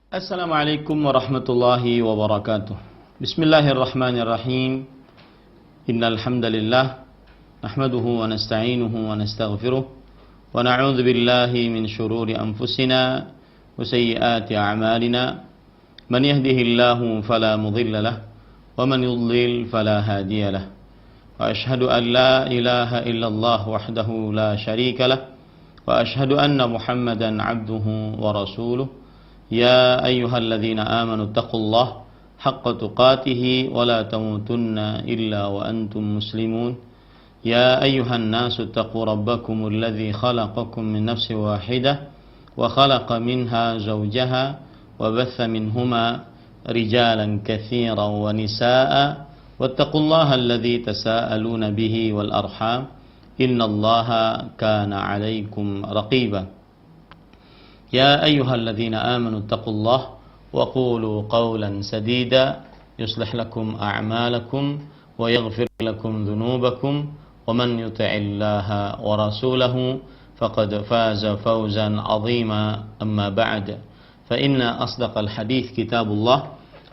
Assalamualaikum warahmatullahi wabarakatuh. Bismillahirrahmanirrahim. Innal hamdalillah nahmaduhu wa nasta'inuhu wa nastaghfiruh wa na'udzu billahi min shururi anfusina wa sayyiati a'malina. Man yahdihillahu fala mudilla lahu wa man yudlil fala hadiya lahu. Wa ashhadu an la ilaha illallah wahdahu la syarika lahu wa ashhadu anna Muhammadan 'abduhu wa rasuluh. يا أيها الذين آمنوا اتقوا الله حق تقاته ولا تموتن إلا وأنتم مسلمون يا أيها الناس اتقوا ربكم الذي خلقكم من نفس واحدة وخلق منها زوجها وبث منهما رجالا كثيرا ونساء واتقوا الله الذي تساءلون به والأرحام إن الله كان عليكم رقيبا يا أيها الذين آمنوا اتقوا الله وقولوا قولا سديدا يصلح لكم أعمالكم ويغفر لكم ذنوبكم ومن يطع الله ورسوله فقد فاز فوزا عظيما أما بعد فإن أصدق الحديث كتاب الله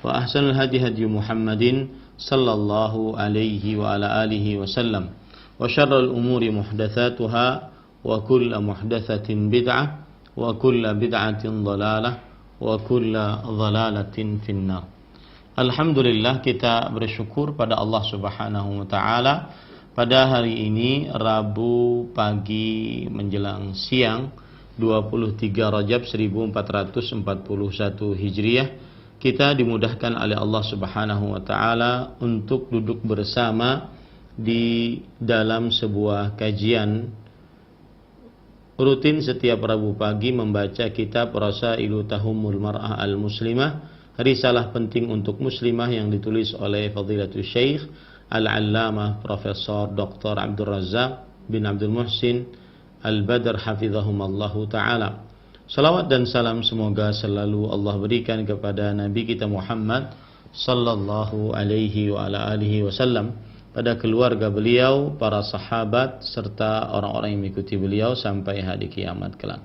وأحسن الهدي هدي محمد صلى الله عليه وعلى آله وسلم وشر الأمور محدثاتها وكل محدثة بدعة wa kulla bid'atin dhalalah wa kulla dhalalatin finnar. Alhamdulillah, kita bersyukur pada Allah Subhanahu wa taala pada hari ini Rabu pagi menjelang siang 23 Rajab 1441 Hijriah, kita dimudahkan oleh Allah Subhanahu wa taala untuk duduk bersama di dalam sebuah kajian rutin setiap Rabu pagi membaca kitab Rasailu Tahumul Mar'ah Al-Muslimah, risalah penting untuk muslimah yang ditulis oleh Fadilatul Syekh Al-Allamah Profesor Dr. Abdul Razak bin Abdul Muhsin Al-Badr hafizahumallahu ta'ala. Salawat dan salam semoga selalu Allah berikan kepada Nabi kita Muhammad sallallahu alaihi wa ala alihi wasallam, pada keluarga beliau, para sahabat, serta orang-orang yang mengikuti beliau sampai hari kiamat kelak.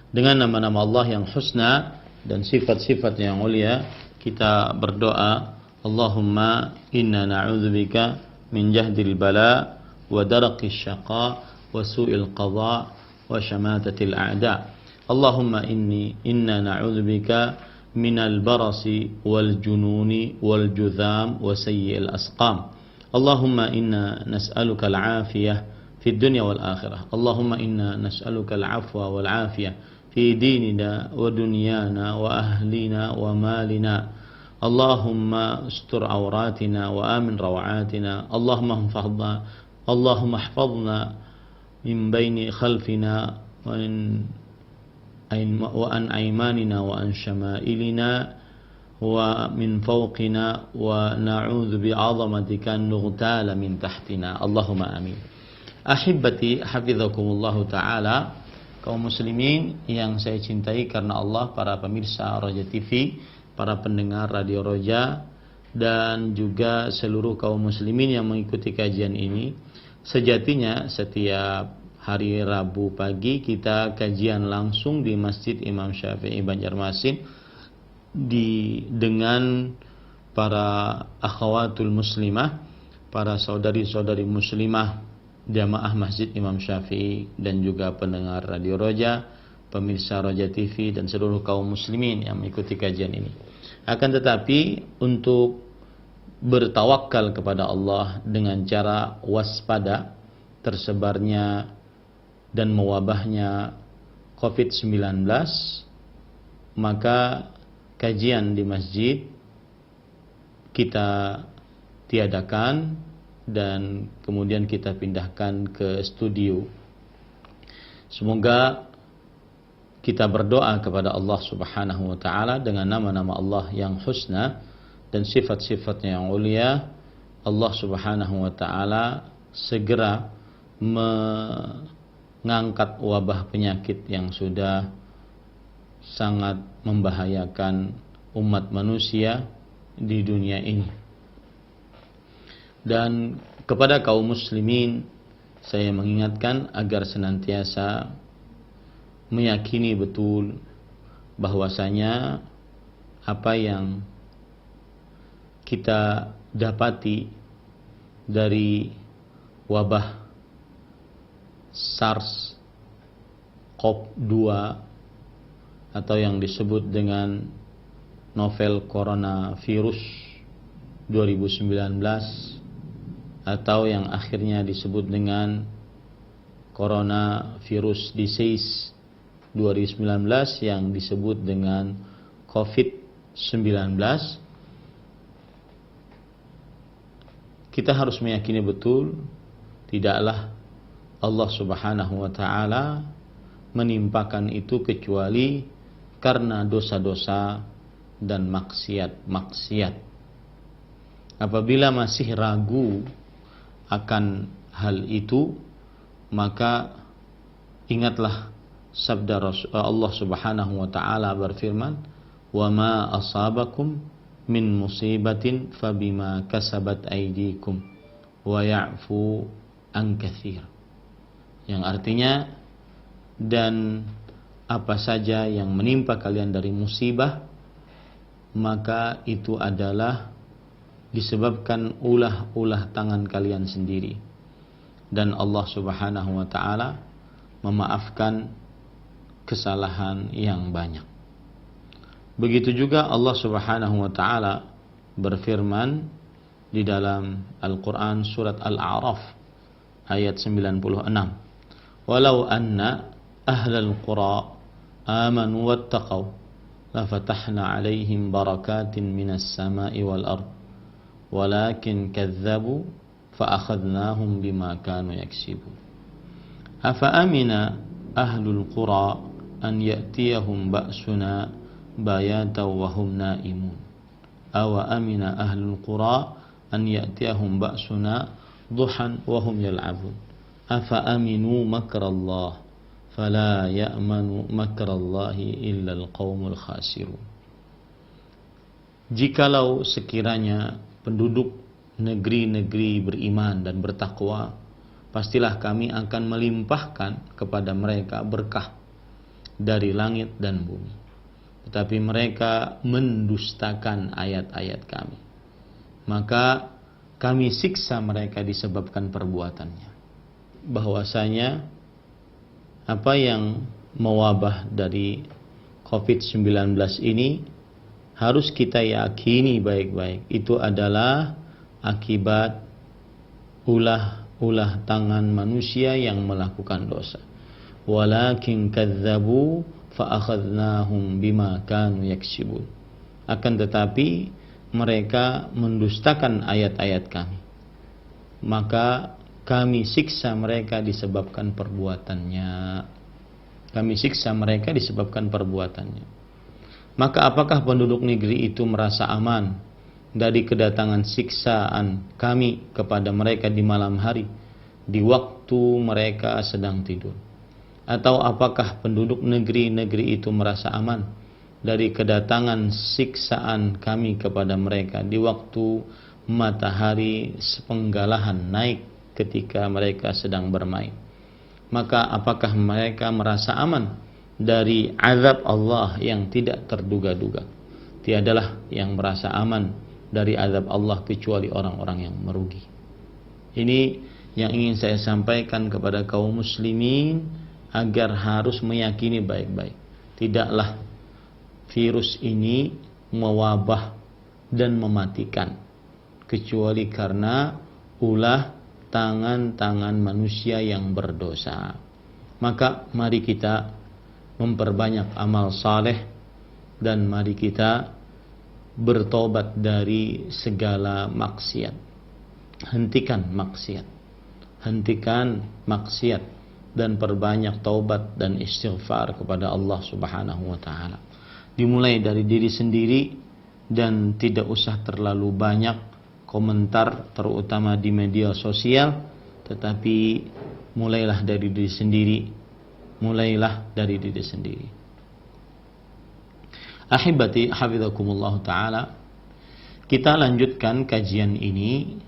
Dengan nama-nama Allah yang husna dan sifat-sifat yang mulia, kita berdoa, Allahumma inna na'udzubika min jahdil bala wa darakis syaqa wa su'il qadha wa syamatatil a'da. Allahumma inna na'udzubika minal barasi wal jununi wal judham wa sayyi'il asqam. Allahumma inna nas'aluka al-afiyah fi dunya wal akhirah. Allahumma inna nas'aluka al-afwa wal afiyah fi dinina wa dunyana wa ahlina wa malina. Allahumma astur awratina wa amin rawatina. Allahumma ihfazna min baini khalfina wa an aymanina wa an syama'ilina wa min fawqina wa na'udzu bi'azamatika an nughtala min tahtina. Allahumma amin. Ahibati hafizakumullahu ta'ala, kaum muslimin yang saya cintai karena Allah, para pemirsa Roja TV, para pendengar Radio Roja, dan juga seluruh kaum muslimin yang mengikuti kajian ini. Sejatinya setiap hari Rabu pagi kita kajian langsung di Masjid Imam Syafi'i Banjarmasin dengan para akhawatul muslimah, para saudari-saudari muslimah jamaah Masjid Imam Syafi'i, dan juga pendengar Radio Roja, pemirsa Roja TV, dan seluruh kaum muslimin yang mengikuti kajian ini. Akan tetapi untuk bertawakal kepada Allah dengan cara waspada tersebarnya dan mewabahnya COVID-19, maka kajian di masjid kita tiadakan dan kemudian kita pindahkan ke studio. Semoga kita berdoa kepada Allah Subhanahu wa taala dengan nama-nama Allah yang husna dan sifat-sifatnya yang mulia. Allah Subhanahu wa taala segera mengangkat wabah penyakit yang sudah sangat membahayakan umat manusia di dunia ini. Dan kepada kaum muslimin saya mengingatkan agar senantiasa meyakini betul bahwasanya apa yang kita dapati dari wabah SARS-CoV-2 atau yang disebut dengan novel coronavirus 2019 atau yang akhirnya disebut dengan coronavirus disease 2019 yang disebut dengan COVID-19, kita harus meyakini betul tidaklah Allah Subhanahu wa taala menimpakan itu kecuali karena dosa-dosa dan maksiat-maksiat. Apabila masih ragu akan hal itu, maka ingatlah sabda Allah Subhanahu wa taala berfirman, "Wa ma asabakum min musibatin fabima kasabat aydikum wa ya'fu an katsir." Yang artinya, dan apa saja yang menimpa kalian dari musibah, maka itu adalah disebabkan ulah-ulah tangan kalian sendiri, dan Allah Subhanahu wa taala memaafkan kesalahan yang banyak. Begitu juga Allah Subhanahu wa taala berfirman di dalam Al-Qur'an surat Al-A'raf ayat 96, "Walau anna ahlal qura amanu wattaqaw la fatahna 'alaihim barakatin minas sama'i wal ard walakin kadzdzabu fa akhadnahum bima kanu yaksibun." Afa amina ahlul qura an ya'tiyahum ba'suna bayatan wa hum naimun aw amina ahlul qura an ya'tiyahum ba'suna duhan wa hum yal'abun afa aminu makrallah fala ya'manu makrallahi illa alqaumul khasirun. Jikalau sekiranya penduduk negeri-negeri beriman dan bertakwa, pastilah kami akan melimpahkan kepada mereka berkah dari langit dan bumi. Tetapi mereka mendustakan ayat-ayat kami, maka kami siksa mereka disebabkan perbuatannya. Bahwasanya apa yang mewabah dari COVID-19 ini harus kita yakini baik-baik, itu adalah akibat ulah tangan manusia yang melakukan dosa. Walakin kadzdzabu fa akhadnahum bima kanu yaksibun. Akan tetapi mereka mendustakan ayat-ayat kami, maka kami siksa mereka disebabkan perbuatannya. Kami siksa mereka disebabkan perbuatannya. Maka apakah penduduk negeri itu merasa aman dari kedatangan siksaan kami kepada mereka di malam hari, di waktu mereka sedang tidur? Atau apakah penduduk negeri-negeri itu merasa aman dari kedatangan siksaan kami kepada mereka di waktu matahari sepenggalahan naik ketika mereka sedang bermain? Maka apakah mereka merasa aman dari azab Allah yang tidak terduga-duga? Tiadalah yang merasa aman dari azab Allah kecuali orang-orang yang merugi. Ini yang ingin saya sampaikan kepada kaum muslimin agar harus meyakini baik-baik. Tidaklah virus ini mewabah dan mematikan kecuali karena ulah tangan-tangan manusia yang berdosa. Maka mari kita memperbanyak amal saleh dan mari kita bertobat dari segala maksiat. Hentikan maksiat dan perbanyak taubat dan istighfar kepada Allah Subhanahu wa taala. Dimulai dari diri sendiri dan tidak usah terlalu banyak komentar terutama di media sosial, tetapi mulailah dari diri sendiri. Ahibati hafizakumullah taala, kita lanjutkan kajian ini.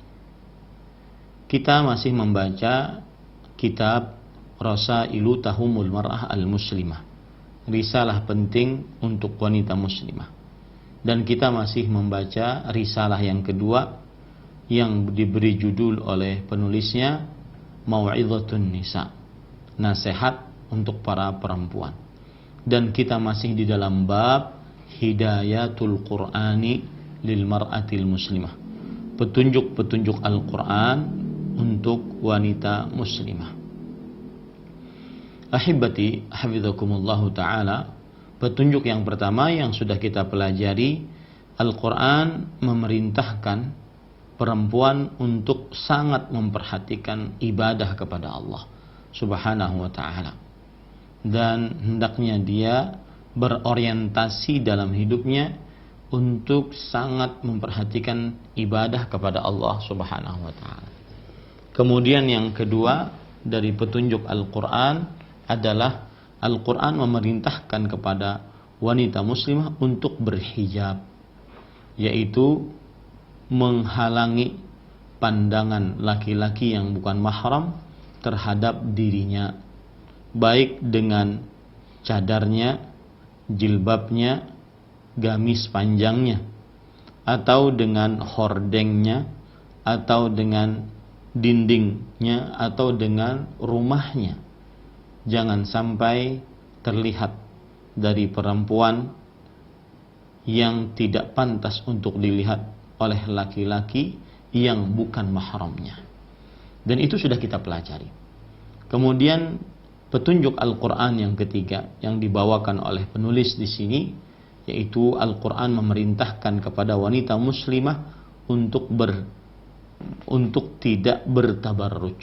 Kita masih membaca kitab Rasailu Tahumul Mar'ah Al-Muslimah risalah penting untuk wanita muslimah. Dan kita masih membaca risalah yang kedua yang diberi judul oleh penulisnya Mau'izatun Nisa, nasihat untuk para perempuan. Dan kita masih di dalam bab Hidayatul Qur'ani lil mar'atil muslimah, petunjuk-petunjuk Al-Quran untuk wanita muslimah. Ahibati hafizakumullahu ta'ala, petunjuk yang pertama yang sudah kita pelajari, Al-Quran memerintahkan perempuan untuk sangat memperhatikan ibadah kepada Allah Subhanahu wa ta'ala, dan hendaknya dia berorientasi dalam hidupnya untuk sangat memperhatikan ibadah kepada Allah Subhanahu wa ta'ala. Kemudian yang kedua dari petunjuk Al-Quran adalah Al-Quran memerintahkan kepada wanita muslimah untuk berhijab, yaitu menghalangi pandangan laki-laki yang bukan mahram terhadap dirinya, baik dengan cadarnya, jilbabnya, gamis panjangnya, atau dengan hordengnya, atau dengan dindingnya, atau dengan rumahnya. Jangan sampai terlihat dari perempuan yang tidak pantas untuk dilihat oleh laki-laki yang bukan mahramnya. Dan itu sudah kita pelajari. Kemudian petunjuk Al-Quran yang ketiga yang dibawakan oleh penulis di sini, yaitu Al-Quran memerintahkan kepada wanita muslimah untuk tidak bertabarruj.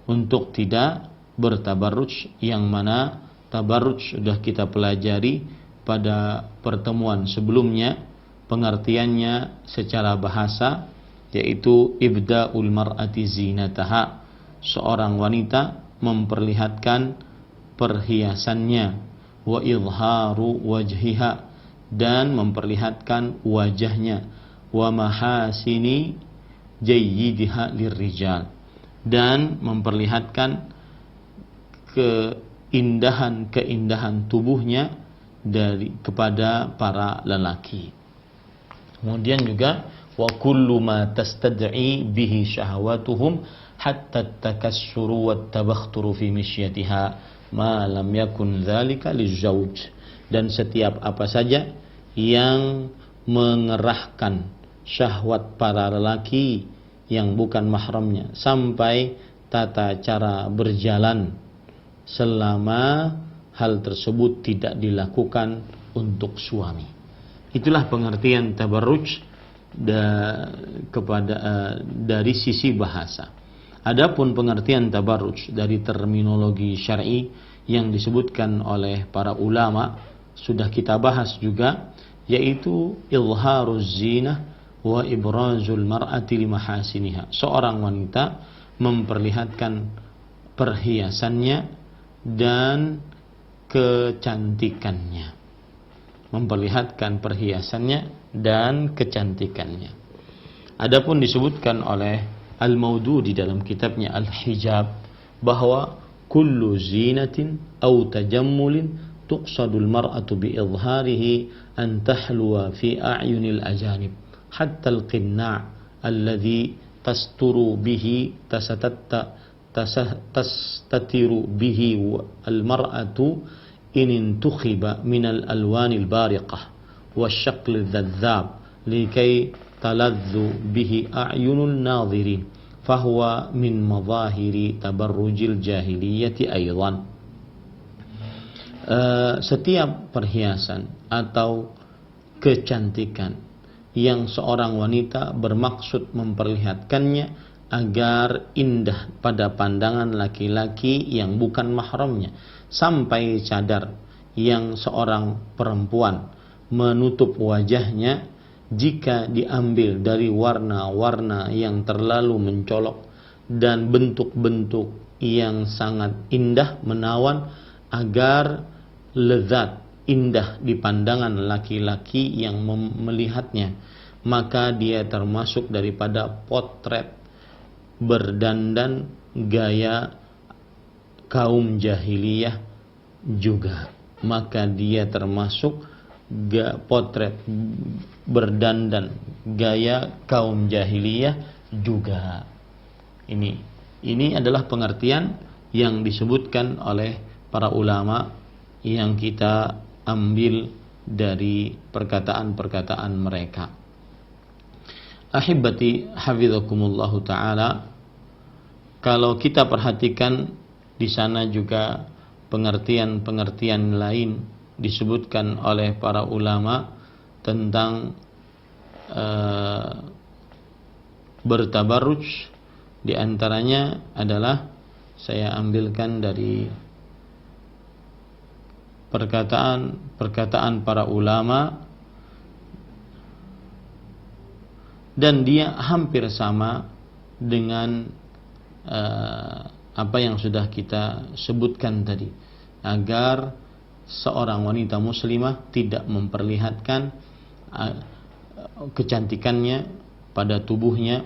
Untuk tidak bertabarruj, yang mana tabarruj sudah kita pelajari pada pertemuan sebelumnya, pengertiannya secara bahasa yaitu ibda'ul mar'ati zinataha, seorang wanita memperlihatkan perhiasannya, wa izharu wajhiha, dan memperlihatkan wajahnya, wa mahasini jayyidiha lirrijal, dan memperlihatkan keindahan tubuhnya kepada para lelaki. Kemudian juga wa kullu ma tastad'i bihi syahwatuhum hatta takassuru wat tabakhturu fi misyatiha ma lam yakun dzalika lizauj, dan setiap apa saja yang mengerahkan syahwat para lelaki yang bukan mahramnya sampai tata cara berjalan selama hal tersebut tidak dilakukan untuk suami. Itulah pengertian tabarruj dari sisi bahasa. Adapun pengertian tabarruj dari terminologi syar'i yang disebutkan oleh para ulama sudah kita bahas juga, yaitu izharuz zinah wa ibrazul mar'ati limahasiniha. Seorang wanita memperlihatkan perhiasannya dan kecantikannya. Memperlihatkan perhiasannya dan kecantikannya. Adapun disebutkan oleh Al-Maududi dalam kitabnya Al-Hijab bahwa kullu zinatin aw tajammulin tuqsadul mar'atu bi idharihi an tahluwa fi a'yunil ajanib hatta al-qinna' alladhi tasturu bihi tastatiru bihi al-mar'atu in intukhiba min al-alwan al-bariqah wasyakl al-dhadhab likay taladzu bihi a'yunul nadhirin fahuwa min madhahiri tabarrujil jahiliyati aydan. Setiap perhiasan atau kecantikan yang seorang wanita bermaksud memperlihatkannya agar indah pada pandangan laki-laki yang bukan mahramnya, sampai cadar yang seorang perempuan menutup wajahnya, jika diambil dari warna-warna yang terlalu mencolok dan bentuk-bentuk yang sangat indah menawan agar lezat indah di pandangan laki-laki yang melihatnya, maka dia termasuk daripada potret berdandan gaya kaum jahiliyah juga. maka dia termasuk potret berdandan gaya kaum jahiliyah juga. Ini adalah pengertian yang disebutkan oleh para ulama yang kita ambil dari perkataan-perkataan mereka. Ahibati hafizakumullahu taala, kalau kita perhatikan di sana juga pengertian-pengertian lain disebutkan oleh para ulama tentang bertabarruj. Di antaranya adalah saya ambilkan dari perkataan para ulama, dan dia hampir sama dengan apa yang sudah kita sebutkan tadi, agar seorang wanita muslimah tidak memperlihatkan kecantikannya pada tubuhnya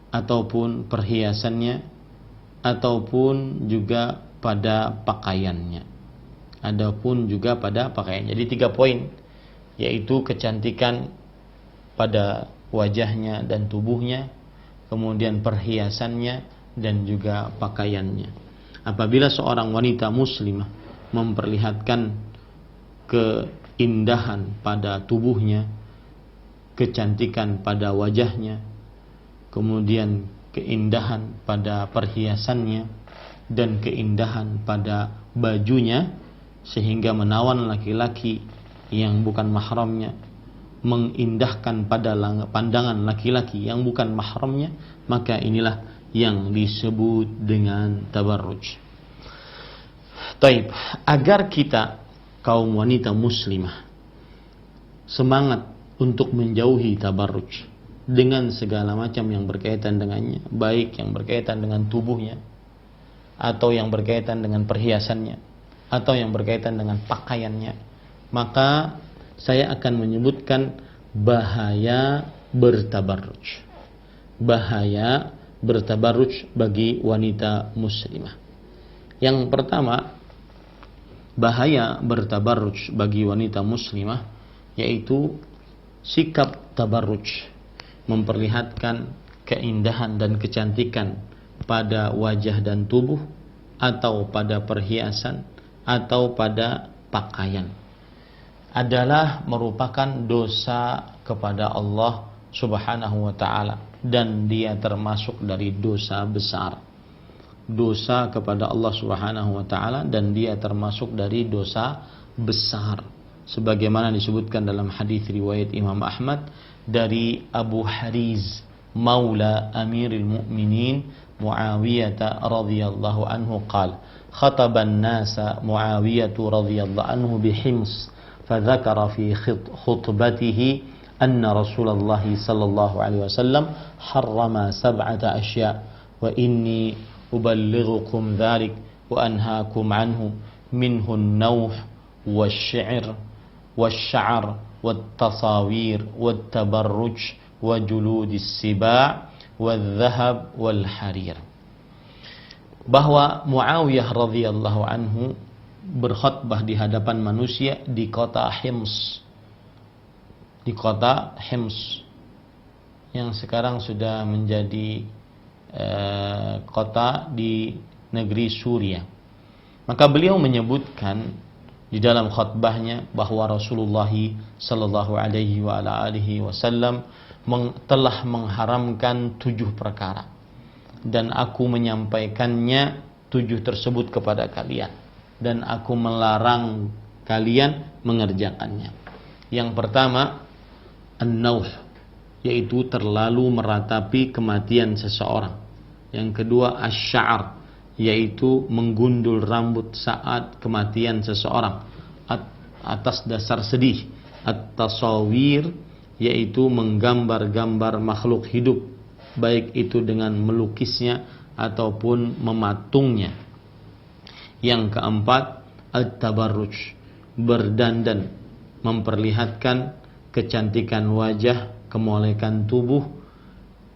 ataupun perhiasannya ataupun juga pada pakaiannya. Jadi 3 poin, yaitu kecantikan pada wajahnya dan tubuhnya, kemudian perhiasannya dan juga pakaiannya. Apabila seorang wanita muslimah memperlihatkan keindahan pada tubuhnya, kecantikan pada wajahnya, kemudian keindahan pada perhiasannya dan keindahan pada bajunya, sehingga menawan laki-laki yang bukan mahramnya, mengindahkan pada pandangan laki-laki yang bukan mahramnya, maka inilah yang disebut dengan tabarruj. Taib, agar kita kaum wanita muslimah semangat untuk menjauhi tabarruj dengan segala macam yang berkaitan dengannya, baik yang berkaitan dengan tubuhnya, atau yang berkaitan dengan perhiasannya, atau yang berkaitan dengan pakaiannya, maka saya akan menyebutkan bahaya bertabarruj. Bahaya bertabarruj bagi wanita muslimah. Yang pertama, bahaya bertabarruj bagi wanita muslimah yaitu sikap tabarruj, memperlihatkan keindahan dan kecantikan pada wajah dan tubuh, atau pada perhiasan, atau pada pakaian, adalah merupakan dosa kepada Allah Subhanahu wa ta'ala, dan dia termasuk dari dosa besar. Dosa kepada Allah Subhanahu wa ta'ala, dan dia termasuk dari dosa besar, sebagaimana disebutkan dalam hadis riwayat Imam Ahmad dari Abu Hariz maula Amiril Mu'minin Muawiyah radhiyallahu anhu qala khataban nasa Muawiyah radhiyallahu anhu bihims فذكر في خطبته أن رسول الله صلى الله عليه وسلم حرم 7 أشياء وإني أبلغكم ذلك وأنهاكم عنه منه النوح والشعر والتصاوير والتبرج وجلود السباع والذهب والحرير. Bahwa Muawiyah radhiyallahu anhu berkhutbah di hadapan manusia di kota Hims. Di kota Hims yang sekarang sudah menjadi kota di negeri Suriah. Maka beliau menyebutkan di dalam khutbahnya bahwa Rasulullah sallallahu alaihi wasallam telah mengharamkan 7 perkara, dan aku menyampaikannya 7 tersebut kepada kalian, dan aku melarang kalian mengerjakannya. Yang pertama, an-nauh, yaitu terlalu meratapi kematian seseorang. Yang kedua, asy-sya'ar, yaitu menggundul rambut saat kematian seseorang atas dasar sedih. At-tasawir, yaitu menggambar-gambar makhluk hidup, baik itu dengan melukisnya ataupun mematungnya. Yang keempat, at-tabarruj, berdandan, memperlihatkan kecantikan wajah, kemolekan tubuh,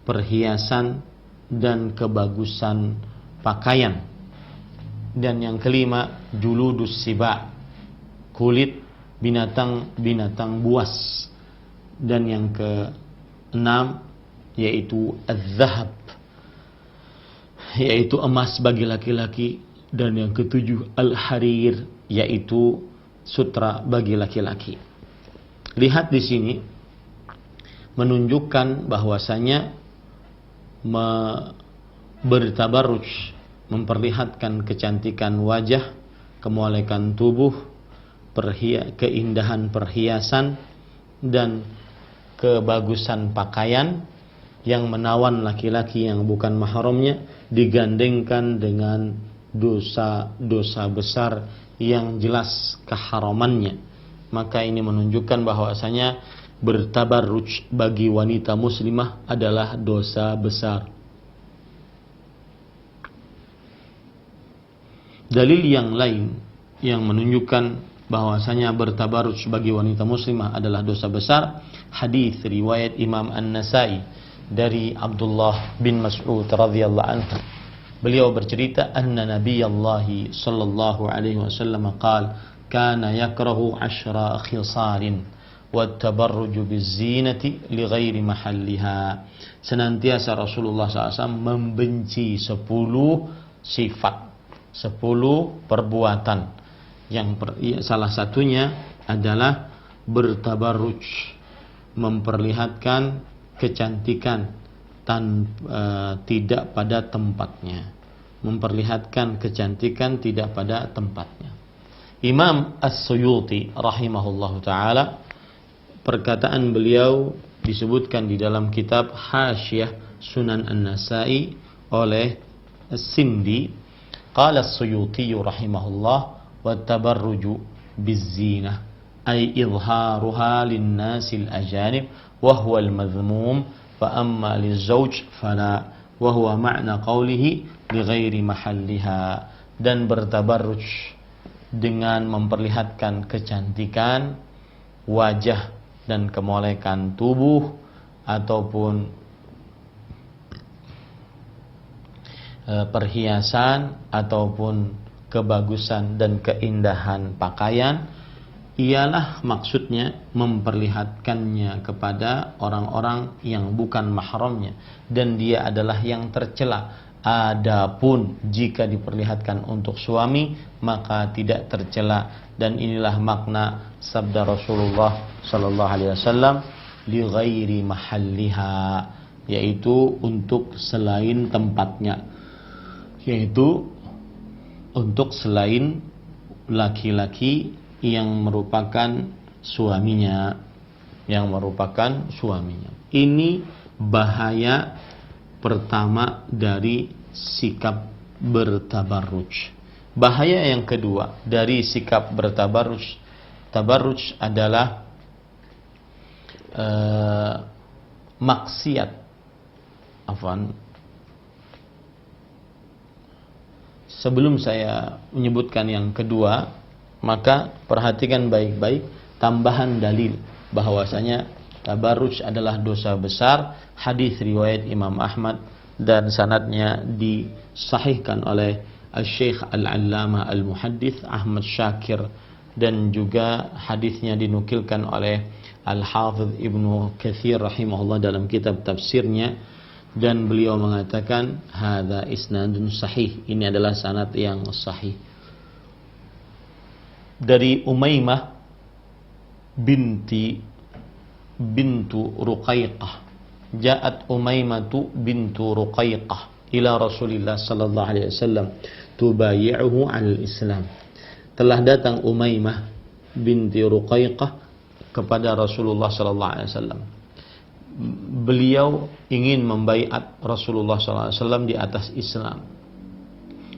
perhiasan, dan kebagusan pakaian. Dan yang kelima, juludus siba, kulit binatang buas. Dan yang keenam yaitu az-zahab, yaitu emas bagi laki-laki. Dan yang ketujuh al-harir, yaitu sutra bagi laki-laki. Lihat di sini menunjukkan bahwasanya bertabarruj, memperlihatkan kecantikan wajah, kemolekan tubuh, keindahan perhiasan dan kebagusan pakaian yang menawan laki-laki yang bukan mahramnya, digandengkan dengan dosa-dosa besar yang jelas keharamannya. Maka ini menunjukkan bahwasanya bertabarruj bagi wanita muslimah adalah dosa besar. Dalil yang lain yang menunjukkan bahwasanya bertabarruj bagi wanita muslimah adalah dosa besar, hadis riwayat Imam An-Nasai dari Abdullah bin Mas'ud radhiyallahu anhu. Beliau bercerita, anna Nabiyallahi sallallahu alaihi wasallam qala kana yakrahu 10 khisalin wa tabarruju bizinati li ghairi mahalliha. Senantiasa Rasulullah SAW membenci 10 sifat, 10 perbuatan. Salah satunya adalah bertabarruj, memperlihatkan kecantikan tidak pada tempatnya, memperlihatkan kecantikan tidak pada tempatnya. Imam As-Suyuti rahimahullahu taala, perkataan beliau disebutkan di dalam kitab Hasyiyah Sunan An-Nasai oleh As-Sindi. Qala As-Suyuti rahimahullah, wa tabarruju bizzinah ay izharuha lin-nasil ajanib wa huwa al-madhmum, fa amma lizawj fala wa huwa ma'na qawlihi li ghairi mahalliha. Dan bertabarruj dengan memperlihatkan kecantikan wajah dan kemolekan tubuh ataupun perhiasan ataupun kebagusan dan keindahan pakaian, ialah maksudnya memperlihatkannya kepada orang-orang yang bukan mahramnya, dan dia adalah yang tercela. Adapun jika diperlihatkan untuk suami maka tidak tercela. Dan inilah makna sabda Rasulullah sallallahu alaihi wasallam, li ghairi mahalliha, yaitu untuk selain tempatnya, yaitu untuk selain laki-laki yang merupakan suaminya, Ini bahaya pertama dari sikap bertabarruj. Bahaya yang kedua dari sikap bertabarruj, tabarruj adalah maksiat. Sebelum saya menyebutkan yang kedua, maka perhatikan baik-baik tambahan dalil bahwasanya tabarruj adalah dosa besar. Hadis riwayat Imam Ahmad dan sanadnya disahihkan oleh Al-Syekh Al-Allamah Al-Muhaddits Ahmad Syakir, dan juga hadisnya dinukilkan oleh Al-Hafidh Ibnu Katsir rahimahullah dalam kitab tafsirnya, dan beliau mengatakan hadza isnadun sahih, ini adalah sanad yang sahih. Dari Umaymah bintu Ruqayqah, ja'at Umaymatu bintu Ruqayqah ila Rasulillah sallallahu alaihi wasallam tubayi'uhu 'alal Islam. Telah datang Umaymah binti Ruqayqah kepada Rasulullah sallallahu alaihi wasallam. Beliau ingin membaiat Rasulullah sallallahu alaihi wasallam di atas Islam.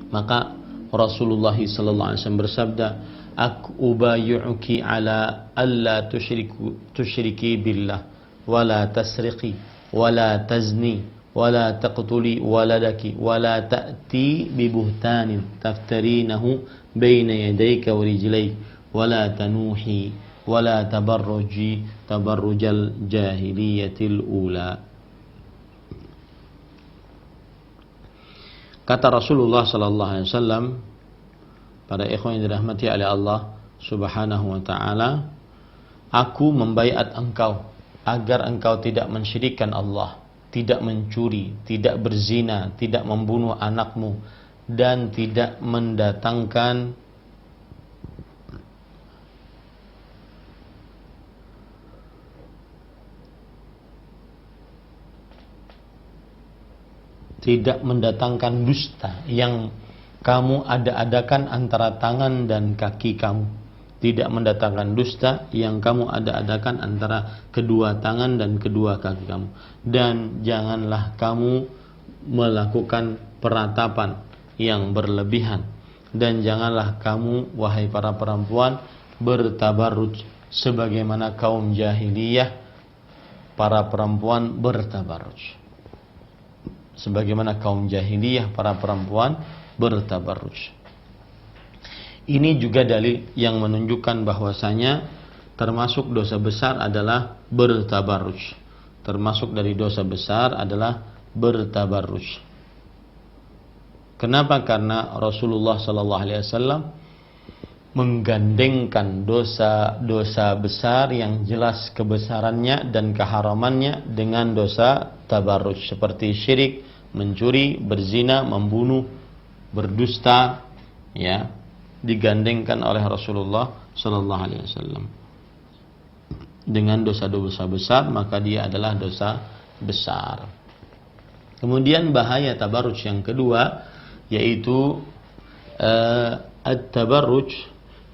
Maka Rasulullah sallallahu alaihi wasallam bersabda, "Aku ubayyuki ala alla tusyriki billah wa la tasriqi wa la tazni wa la taqtuli waladaki wa la ta'ti bi buhtanin taftarinahu baina yadayka wa rijlayk wa la tanuhi wa la tabarruji tabarrujal jahiliyatil ula." Kata Rasulullah sallallahu alaihi wasallam, para ikhwan yang dirahmati oleh Allah, Subhanahu wa ta'ala, aku membaiat engkau agar engkau tidak mensyirikkan Allah, tidak mencuri, tidak berzina, tidak membunuh anakmu, dan tidak mendatangkan dusta yang kamu ada-adakan antara tangan dan kaki kamu. Tidak mendatangkan dusta yang kamu ada-adakan antara kedua tangan dan kedua kaki kamu. Dan janganlah kamu melakukan peratapan yang berlebihan. Dan janganlah kamu, wahai para perempuan, bertabarruj sebagaimana kaum jahiliyah para perempuan bertabarruj. Sebagaimana kaum jahiliyah para perempuan bertabarruj. Ini juga dalil yang menunjukkan bahwasanya termasuk dosa besar adalah bertabarruj. Termasuk dari dosa besar adalah bertabarruj. Kenapa? Karena Rasulullah SAW menggandengkan dosa-dosa besar yang jelas kebesarannya dan keharamannya dengan dosa tabarruj, seperti syirik, mencuri, berzina, membunuh, berdusta, ya, digandengkan oleh Rasulullah sallallahu alaihi wasallam. Dengan dosa-dosa besar, maka dia adalah dosa besar. Kemudian bahaya tabarruj yang kedua yaitu at-tabarruj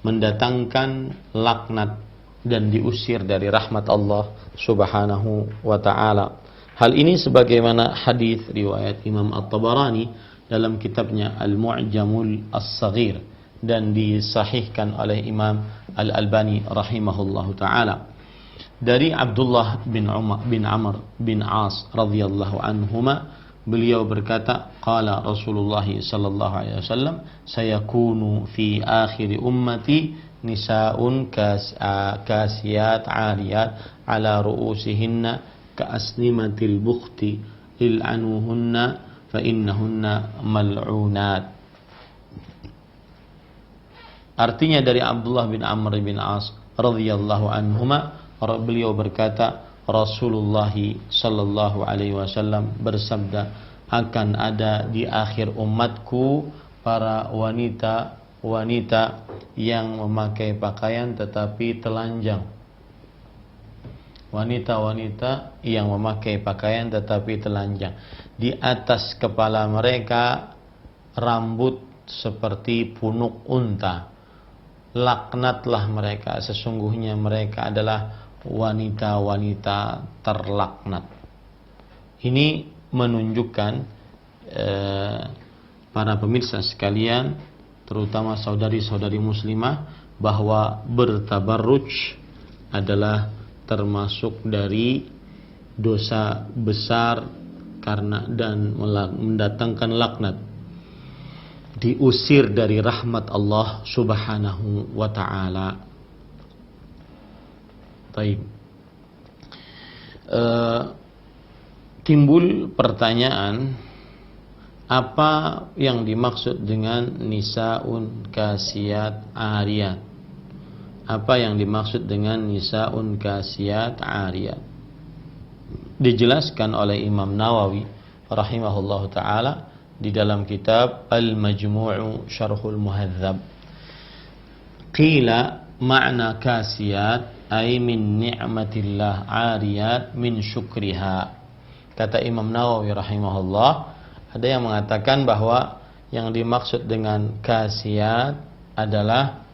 mendatangkan laknat dan diusir dari rahmat Allah Subhanahu wa taala. Hal ini sebagaimana hadis riwayat Imam At-Tabarani dalam kitabnya Al-Mu'jamul As-Saghir dan disahihkan oleh Imam Al-Albani rahimahullahu taala dari Abdullah bin Amr bin As radhiyallahu anhuma, beliau berkata, qala Rasulullah sallallahu alaihi wasallam, sayakunu fi akhir ummati nisaun kasiyat 'ariyat ala ru'usihinna ka'asnimatil bukhti il'anuhunna fa innahunna mal'unat. Artinya dari Abdullah bin Amr bin As radhiyallahu anhuma, beliau berkata, Rasulullah sallallahu alaihi wasallam bersabda, akan ada di akhir umatku para wanita yang memakai pakaian tetapi telanjang. Wanita-wanita yang memakai pakaian tetapi telanjang. Di atas kepala mereka rambut seperti punuk unta. Laknatlah mereka, sesungguhnya mereka adalah wanita-wanita terlaknat. Ini menunjukkan para pemirsa sekalian, terutama saudari-saudari muslimah, bahwa bertabarruj adalah termasuk dari dosa besar karena dan mendatangkan laknat, diusir dari rahmat Allah Subhanahu wa taala. Baik. Timbul pertanyaan, apa yang dimaksud dengan nisaun kasiyat ariyat? Apa yang dimaksud dengan nisaun kasiyat ariyat? Dijelaskan oleh Imam Nawawi rahimahullahu taala di dalam kitab Al-Majmu' Syarhul Muhadzab. Qila ma'na kasiyat ay min ni'matillah ariyat min syukriha. Kata Imam Nawawi rahimahullah, ada yang mengatakan bahwa yang dimaksud dengan kasiyat adalah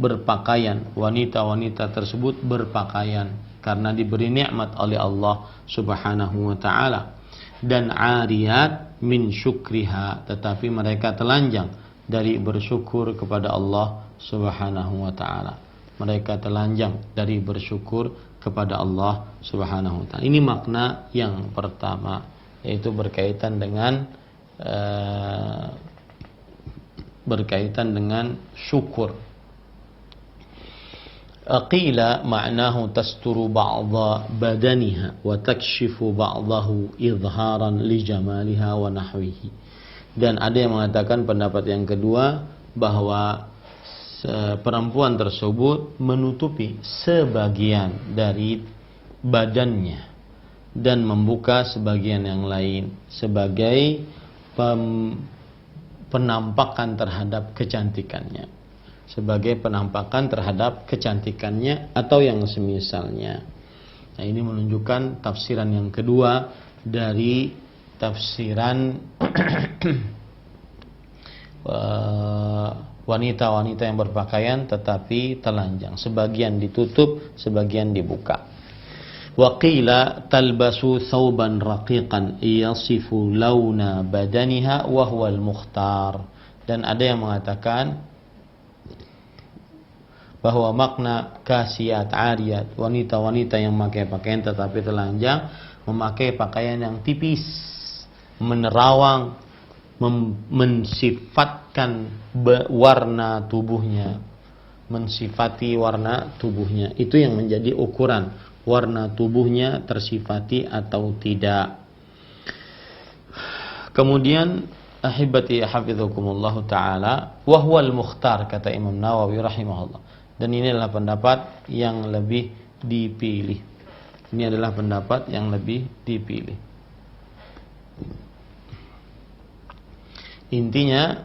berpakaian. Wanita-wanita tersebut berpakaian karena diberi nikmat oleh Allah Subhanahu wa taala. Dan ariyat min syukriha, tetapi mereka telanjang dari bersyukur kepada Allah Subhanahu wa taala. Mereka telanjang dari bersyukur kepada Allah Subhanahu wa taala. Ini makna yang pertama, yaitu berkaitan dengan syukur. Qila ma'nahu tasturu ba'dha badaniha wa takshifu ba'dahu izharan li jamaliha wa nahwihi. Dan ada yang mengatakan pendapat yang kedua, bahwa perempuan tersebut menutupi sebagian dari badannya dan membuka sebagian yang lain sebagai penampakan terhadap kecantikannya, sebagai penampakan terhadap kecantikannya atau yang semisalnya. Nah, ini menunjukkan tafsiran yang kedua dari tafsiran wanita-wanita yang berpakaian tetapi telanjang, sebagian ditutup, sebagian dibuka. Wa qila talbasu thawban raqiqan yasifu launa badaniha wa huwa al-mukhtar. Dan ada yang mengatakan bahwa makna kasiyat ariyat, wanita-wanita yang memakai pakaian tetapi telanjang, memakai pakaian yang tipis, menerawang, mensifatkan warna tubuhnya, mensifati warna tubuhnya. Itu yang menjadi ukuran warna tubuhnya tersifati atau tidak. Kemudian ahibati hafizakumullah taala, wa huwal mukhtar, kata Imam Nawawi rahimahullah. Dan ini adalah pendapat yang lebih dipilih. Ini adalah pendapat yang lebih dipilih. Intinya,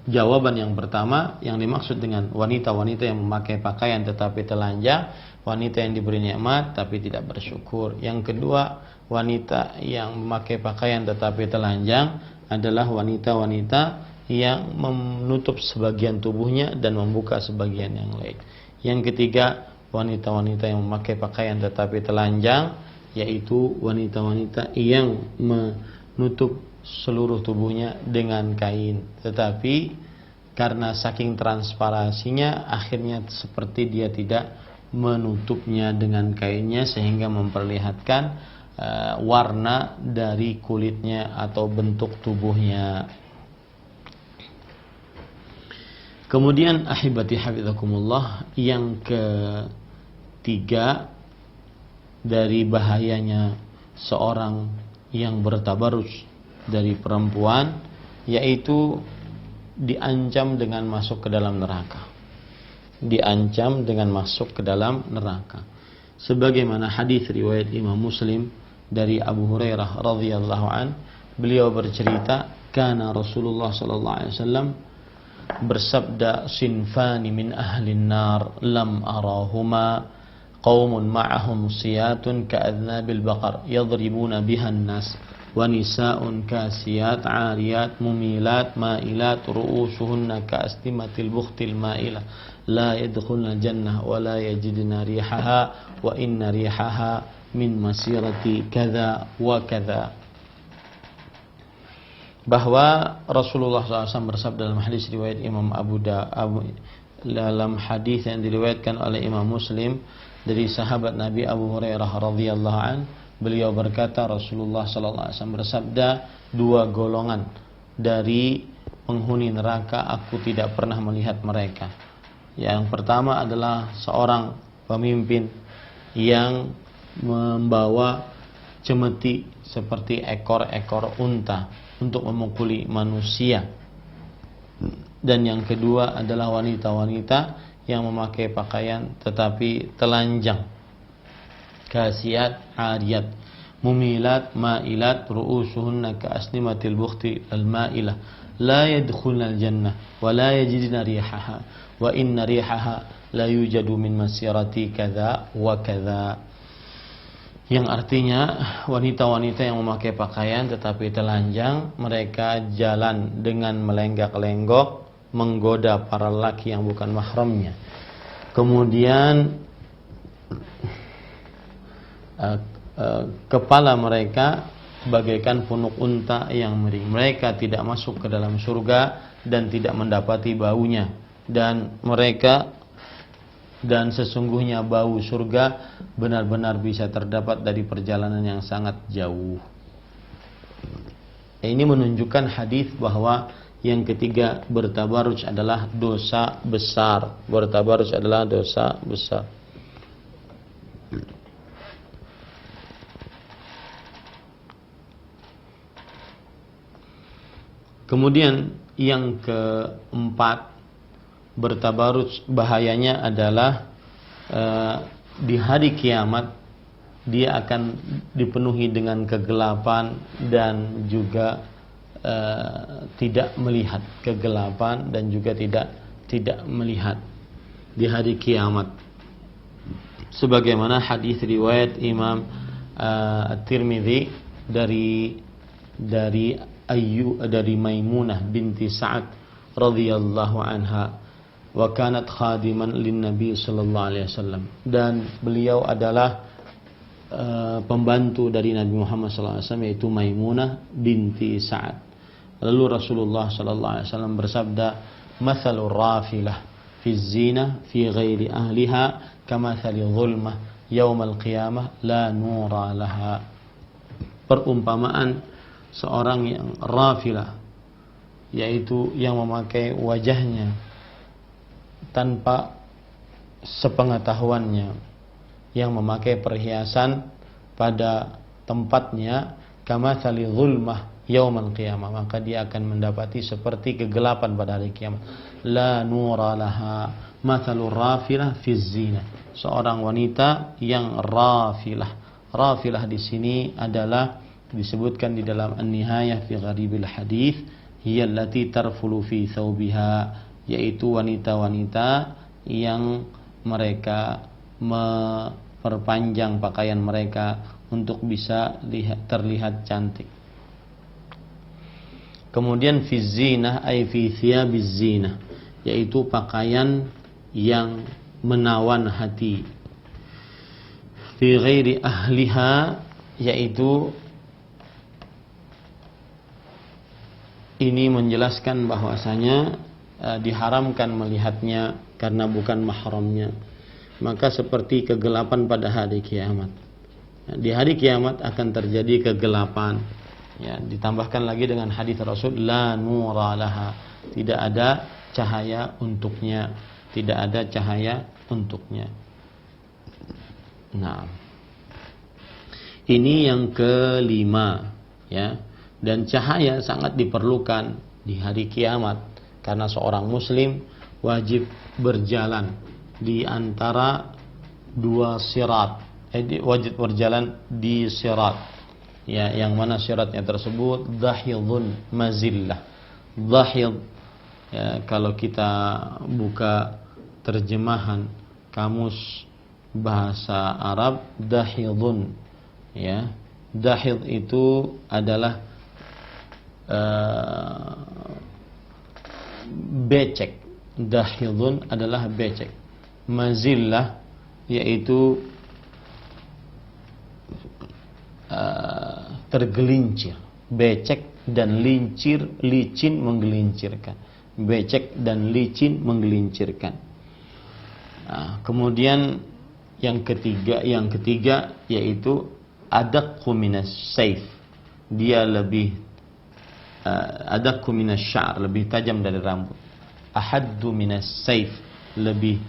jawaban yang pertama yang dimaksud dengan wanita-wanita yang memakai pakaian tetapi telanjang, wanita yang diberi nikmat tapi tidak bersyukur. Yang kedua, wanita yang memakai pakaian tetapi telanjang adalah wanita-wanita yang menutup sebagian tubuhnya dan membuka sebagian yang lain. Yang ketiga, wanita-wanita yang memakai pakaian tetapi telanjang, yaitu wanita-wanita yang menutup seluruh tubuhnya dengan kain, tetapi karena saking transparansinya akhirnya seperti dia tidak menutupnya dengan kainnya sehingga memperlihatkan warna dari kulitnya atau bentuk tubuhnya. Kemudian ahibati hafizakumullah, yang ketiga dari bahayanya seorang yang bertabarruj dari perempuan, yaitu diancam dengan masuk ke dalam neraka. Diancam dengan masuk ke dalam neraka. Sebagaimana hadis riwayat Imam Muslim dari Abu Hurairah radhiyallahu an, beliau bercerita, kana Rasulullah sallallahu alaihi wasallam bersabda, sinfani min ahlin nar lam arahuma, qaumun ma'ahum siyatun ka'adnabil baqar yadribuna bihan nas, wa nisaa'un kasiyat 'ariyat mumilat ma'ilat ru'usuhunna ka'astimatil bukhtil ma'ilah la yadkhulna jannah wa la yajidna rihaha wa inna rihaha min masirati kadza wa kadza. Bahwa Rasulullah SAW bersabda dalam hadis riwayat Imam dalam hadis yang diriwayatkan oleh Imam Muslim dari sahabat Nabi Abu Hurairah radhiyallahu an, beliau berkata, Rasulullah sallallahu alaihi wasallam bersabda, dua golongan dari penghuni neraka aku tidak pernah melihat mereka. Yang pertama adalah seorang pemimpin yang membawa cemeti seperti ekor-ekor unta untuk memukuli manusia. Dan yang kedua adalah wanita-wanita yang memakai pakaian tetapi telanjang, kasiyat ariyat mumilat mailat ru'usuhunna ka'asnimatil bukhti al-ma'ilah la yadkhulna al-jannah wa la yajidna rihaha wa inna rihaha la yujadu min masirati kadza wa kadza. Yang artinya wanita-wanita yang memakai pakaian tetapi telanjang, mereka jalan dengan melenggak-lenggok menggoda para lelaki yang bukan mahramnya. Kemudian kepala mereka bagaikan punuk unta yang miring. Mereka tidak masuk ke dalam surga dan tidak mendapati baunya, dan sesungguhnya bau surga benar-benar bisa terdapat dari perjalanan yang sangat jauh. Ini menunjukkan hadis bahwa yang ketiga, bertabarruj adalah dosa besar. Bertabarruj adalah dosa besar. Kemudian yang keempat bertabaruj bahayanya adalah di hari kiamat dia akan dipenuhi dengan kegelapan dan juga tidak melihat kegelapan dan juga tidak melihat di hari kiamat. Sebagaimana hadis riwayat Imam At-Tirmidzi dari Maimunah binti Sa'ad radhiyallahu anha, wa kanat khadiman lin Nabi sallallahu alaihi wasallam, dan beliau adalah pembantu dari Nabi Muhammad sallallahu alaihi wasallam, yaitu Maimunah binti Sa'ad. Lalu Rasulullah sallallahu alaihi wasallam bersabda, "Mathalur rafilah fi zina fi ghairi ahliha kamathali dhulmah yaumal qiyamah la nura laha." Perumpamaan seorang yang rafilah, yaitu yang memakai wajahnya tanpa sepengetahuannya, yang memakai perhiasan pada tempatnya, kamathali dhulmah yaumal qiyamah, maka dia akan mendapati seperti kegelapan pada hari kiamat. La nura laha mathalur rafilah fi zina, seorang wanita yang rafilah. Rafilah di sini adalah disebutkan di dalam An-Nihayah fi Gharibil Hadits, hiya allati tarfulu fi thawbiha, yaitu wanita-wanita yang mereka memperpanjang pakaian mereka untuk bisa terlihat cantik. Kemudian fi zinah ay fi thiyabiz zinah, yaitu pakaian yang menawan hati. Fi ghairi ahliha, yaitu ini menjelaskan bahwasanya diharamkan melihatnya karena bukan mahramnya. Maka seperti kegelapan pada hari kiamat. Di hari kiamat akan terjadi kegelapan. Ya, ditambahkan lagi dengan hadis Rasul, la nura laha, tidak ada cahaya untuknya, tidak ada cahaya untuknya. Nah, ini yang kelima, ya. Dan cahaya sangat diperlukan di hari kiamat karena seorang muslim wajib berjalan di antara dua sirat, wajib berjalan di sirat. Ya, yang mana syaratnya tersebut dahidun mazillah. Dahid, ya, kalau kita buka terjemahan kamus bahasa Arab, dahidun, ya, dahid itu adalah becek. Dahidun adalah becek. Mazillah yaitu tergelincir. Becek dan licin menggelincirkan. Becek dan licin menggelincirkan. Nah, kemudian yang ketiga yaitu adaqqu minas saif. Dia lebih adaqqu minas sya'r, lebih tajam dari rambut. Ahaddu minas saif, lebih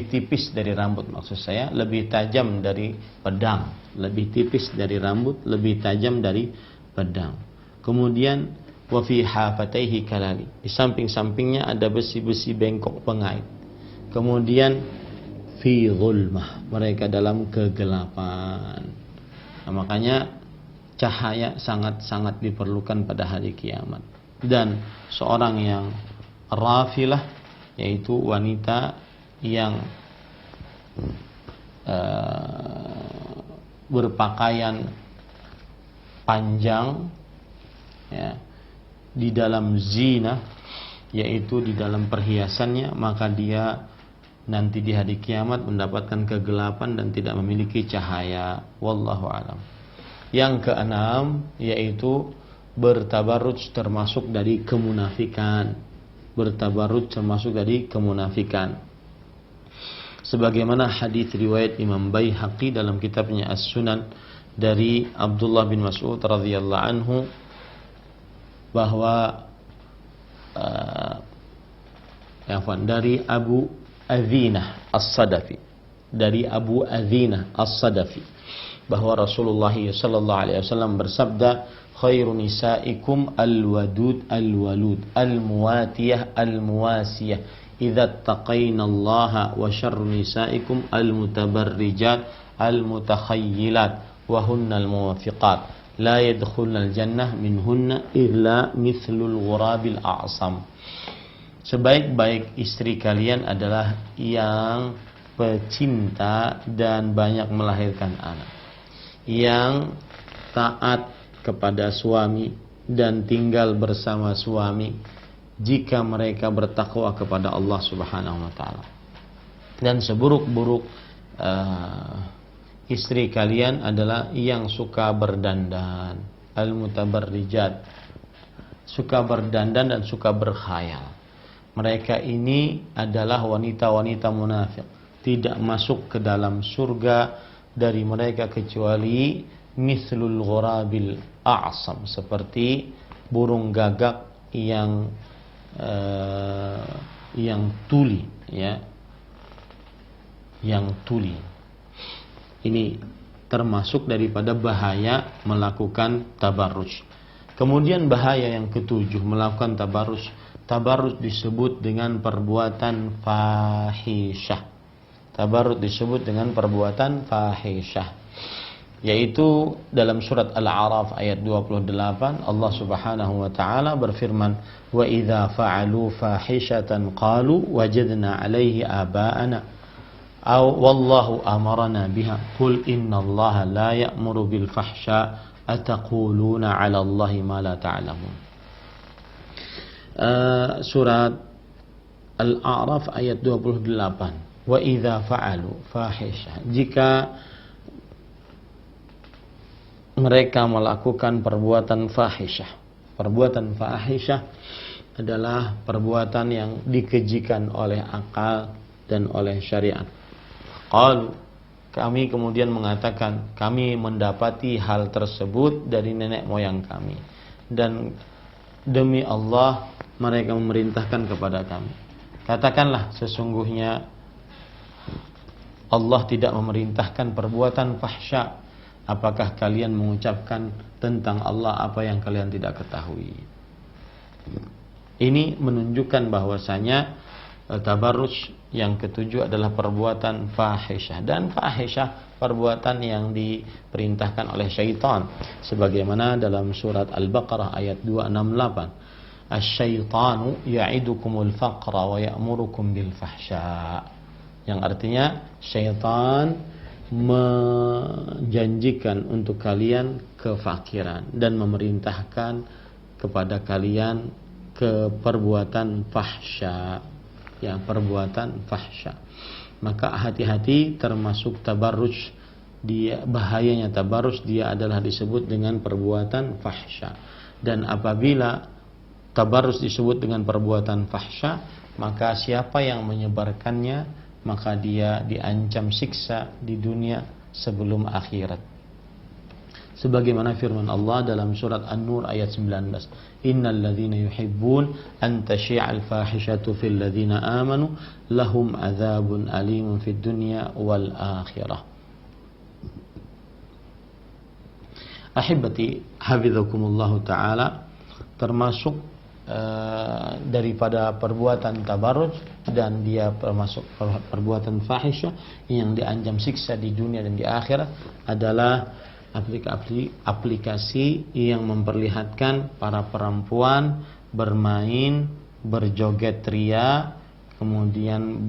tipis dari rambut, maksud saya lebih tajam dari pedang, lebih tipis dari rambut, lebih tajam dari pedang. Kemudian wa fi hafataihi kalali, di samping-sampingnya ada besi-besi bengkok pengait. Kemudian fi dhulmah, mereka dalam kegelapan. Nah, makanya cahaya sangat-sangat diperlukan pada hari kiamat. Dan seorang yang rafilah, yaitu wanita yang berpakaian panjang, ya, di dalam zina, yaitu di dalam perhiasannya, maka dia nanti di hari kiamat mendapatkan kegelapan dan tidak memiliki cahaya. Wallahu alam. Yang keenam yaitu bertabarruj termasuk dari kemunafikan. Bertabarruj termasuk dari kemunafikan. Sebagaimana hadis riwayat Imam Baihaqi dalam kitabnya As-Sunan dari Abdullah bin Mas'ud radhiyallahu anhu, bahwa dari Abu Adzinah As-Sadafi, dari Abu Adzinah As-Sadafi, bahwa Rasulullah sallallahu alaihi wasallam bersabda, khairu nisaikum al-wadud al-walud al-muwatiyah al-muwasiyah idza taqainallaha wa syarru nisaikum al-mutabarrijat al-mutakhayyilat wa hunnal muwafiqat la yadkhulnal jannah minhunna illa mithlul ghurabil a'sam. Sebaik-baik istri kalian adalah yang pecinta dan banyak melahirkan anak, yang taat kepada suami dan tinggal bersama suami jika mereka bertakwa kepada Allah Subhanahu wa taala. Dan seburuk-buruk istri kalian adalah yang suka berdandan, al-mutabarrijat, suka berdandan dan suka berkhayal. Mereka ini adalah wanita-wanita munafik, tidak masuk ke dalam surga dari mereka kecuali mithlul ghurabil a'sam, seperti burung gagak yang tuli, ya, yang tuli. Ini termasuk daripada bahaya melakukan tabarruj. Kemudian bahaya yang ketujuh melakukan tabarruj. Tabarruj disebut dengan perbuatan fahisyah. Tabarruj disebut dengan perbuatan fahisyah, yaitu dalam surat Al-A'raf ayat 28 Allah Subhanahu wa taala berfirman, "Wa idza fa'alu fahishatan qalu wajadna 'alaihi aba'ana aw wallahu amarna biha qul innallaha la ya'muru bil fahsya ataquluna 'ala Allahi ma la ta'lamun." Surat Al-A'raf ayat 28. Wa idza fa'alu fahisyah, jika mereka melakukan perbuatan fahisyah. Perbuatan fahisyah adalah perbuatan yang dikejikan oleh akal dan oleh syariat. Qalu, kami kemudian mengatakan, kami mendapati hal tersebut dari nenek moyang kami, dan demi Allah mereka memerintahkan kepada kami. Katakanlah, sesungguhnya Allah tidak memerintahkan perbuatan fahsya. Apakah kalian mengucapkan tentang Allah apa yang kalian tidak ketahui? Ini menunjukkan bahwasanya tabarruj yang ketujuh adalah perbuatan fahisyah, dan fahisyah perbuatan yang diperintahkan oleh syaitan, sebagaimana dalam surat Al-Baqarah ayat 268. Asy-syaitanu ya'idukumul faqra wa ya'murukum bil fahsya, yang artinya syaitan menjanjikan untuk kalian kefakiran dan memerintahkan kepada kalian ke perbuatan fahsya, ya, perbuatan fahsya. Maka hati-hati termasuk tabarruj. Dia bahayanya tabarruj, dia adalah disebut dengan perbuatan fahsya. Dan apabila tabarruj disebut dengan perbuatan fahsya, maka siapa yang menyebarkannya maka dia diancam siksa di dunia sebelum akhirat. Sebagaimana firman Allah dalam surat An-Nur ayat 19, "Innal ladzina yuhibbun an tashi'al fahishatu fil ladzina amanu lahum adzabun alimun fid dunya wal akhirah." Ahibati hafizakumullahu taala, termasuk daripada perbuatan tabarruj, dan dia termasuk perbuatan fahisyah yang diancam siksa di dunia dan di akhirat, adalah aplikasi yang memperlihatkan para perempuan bermain, berjoget ria, kemudian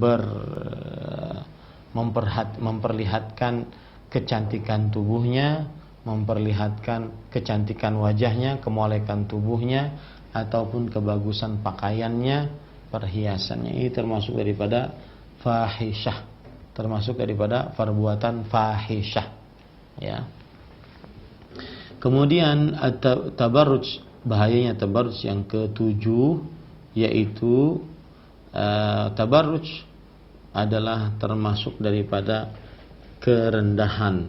memperlihatkan kecantikan tubuhnya, memperlihatkan kecantikan wajahnya, kemolekan tubuhnya, ataupun kebagusan pakaiannya, perhiasannya. Ini termasuk daripada fahisyah, termasuk daripada perbuatan fahisyah, ya. Kemudian tabarruj, bahayanya tabarruj yang ketujuh, yaitu tabarruj adalah termasuk daripada kerendahan,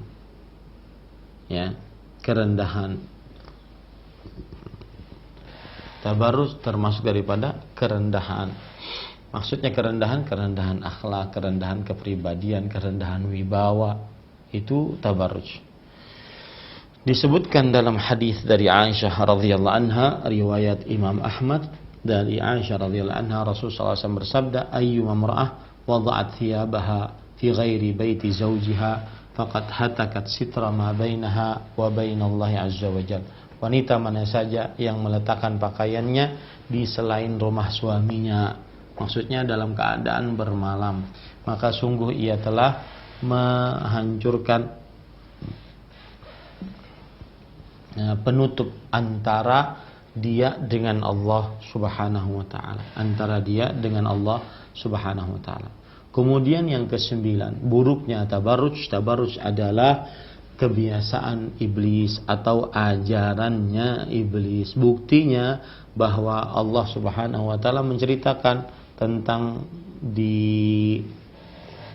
ya, kerendahan. Tabarruj termasuk daripada kerendahan. Maksudnya kerendahan akhlak, kerendahan kepribadian, kerendahan wibawa, itu tabarruj. Disebutkan dalam hadis dari Aisyah radhiyallahu anha, riwayat Imam Ahmad, dari Aisyah radhiyallahu anha, Rasulullah SAW bersabda, "Ayyuma mar'ah wada'at thiyabaha fi ghairi baiti zawjiha faqad hatakat sitra ma bainaha wa bainallahi azza wa jalla." Wanita mana saja yang meletakkan pakaiannya di selain rumah suaminya, maksudnya dalam keadaan bermalam, maka sungguh ia telah menghancurkan penutup antara dia dengan Allah Subhanahu wa taala, antara dia dengan Allah Subhanahu wa taala. Kemudian yang ke-9, buruknya tabarruj. Tabarruj adalah kebiasaan iblis atau ajarannya iblis. Buktinya bahwa Allah Subhanahu wa taala menceritakan tentang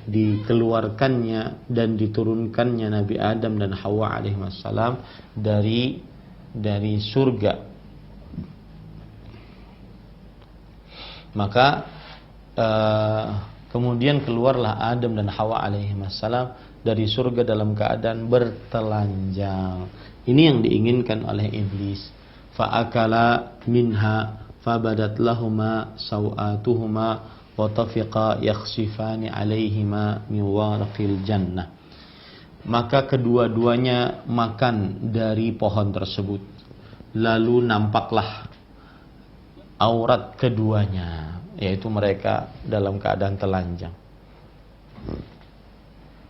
dikeluarkannya dan diturunkannya Nabi Adam dan Hawa alaihissalam dari surga. Maka kemudian keluarlah Adam dan Hawa alaihissalam dari surga dalam keadaan bertelanjang. Ini yang diinginkan oleh iblis. Fa'akala minha fabadat lahuma sawatuhuma wa tafiqa yakhsifani alaihima min waraqil jannah. Maka kedua-duanya makan dari pohon tersebut, lalu nampaklah aurat keduanya, yaitu mereka dalam keadaan telanjang.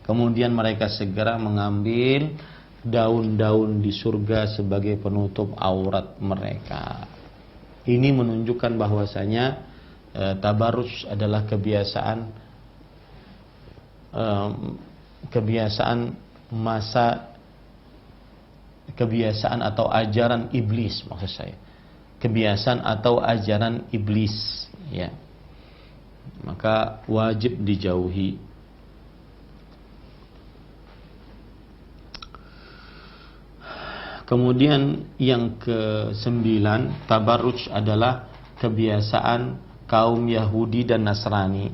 Kemudian mereka segera mengambil daun-daun di surga sebagai penutup aurat mereka. Ini menunjukkan bahwasanya tabarruj adalah kebiasaan atau ajaran iblis, maksud saya. Kebiasaan atau ajaran iblis, ya. Maka wajib dijauhi. Kemudian yang ke-9, tabarruj adalah kebiasaan kaum Yahudi dan Nasrani.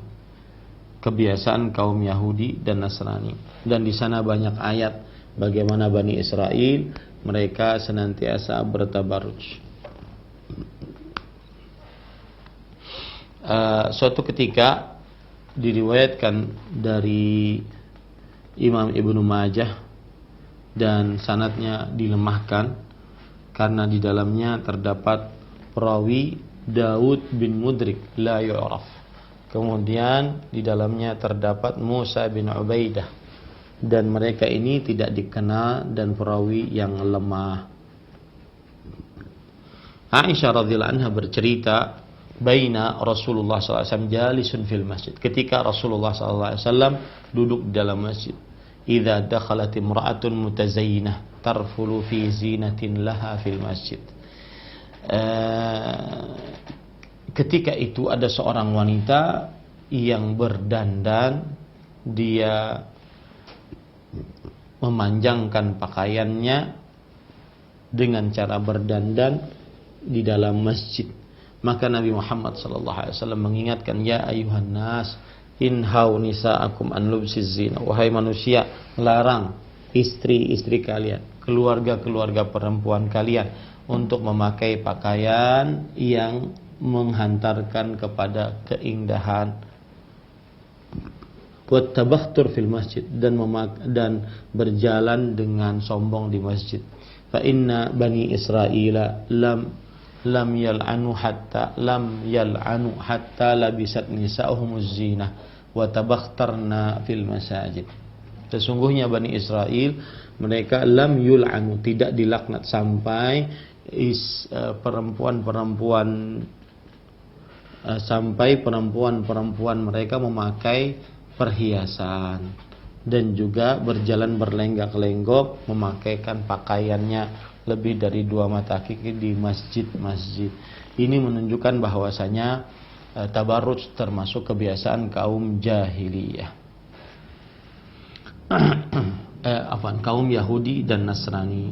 Kebiasaan kaum Yahudi dan Nasrani. Dan di sana banyak ayat bagaimana Bani Israel mereka senantiasa bertabarruj. Suatu ketika diriwayatkan dari Imam Ibnu Majah dan sanadnya dilemahkan karena di dalamnya terdapat perawi Daud bin Mudrik la yu'raf. Kemudian di dalamnya terdapat Musa bin Ubaidah, dan mereka ini tidak dikenal dan perawi yang lemah. Aisyah radhiyallahu anha bercerita, baina Rasulullah SAW jalisun fil masjid, ketika Rasulullah SAW duduk di dalam masjid, idza dakhalat imra'atun mutazayyinah tarfulu fi zinatin laha fil masjid. Ketika itu ada seorang wanita yang berdandan, dia memanjangkan pakaiannya dengan cara berdandan di dalam masjid. Maka Nabi Muhammad SAW mengingatkan, ya ayuhan nas inhau nisa'akum an lubsiz zina, wahai manusia, larang istri-istri kalian, keluarga-keluarga perempuan kalian untuk memakai pakaian yang menghantarkan kepada keindahan. Wa tabakhtur fil masjid, dan berjalan dengan sombong di masjid. Fa inna bani Israila lam yal'anu hatta labisat nisa'uhumuz zinah wa tabakhtarna fil masajid. Sesungguhnya Bani Israel mereka lam yul'anu, tidak dilaknat sampai perempuan mereka memakai perhiasan dan juga berjalan berlenggak-lenggok memakaikan pakaiannya lebih dari 2 mata kaki di masjid-masjid. Ini menunjukkan bahwasanya tabarruj termasuk kebiasaan kaum jahiliyah. Kaum Yahudi dan Nasrani.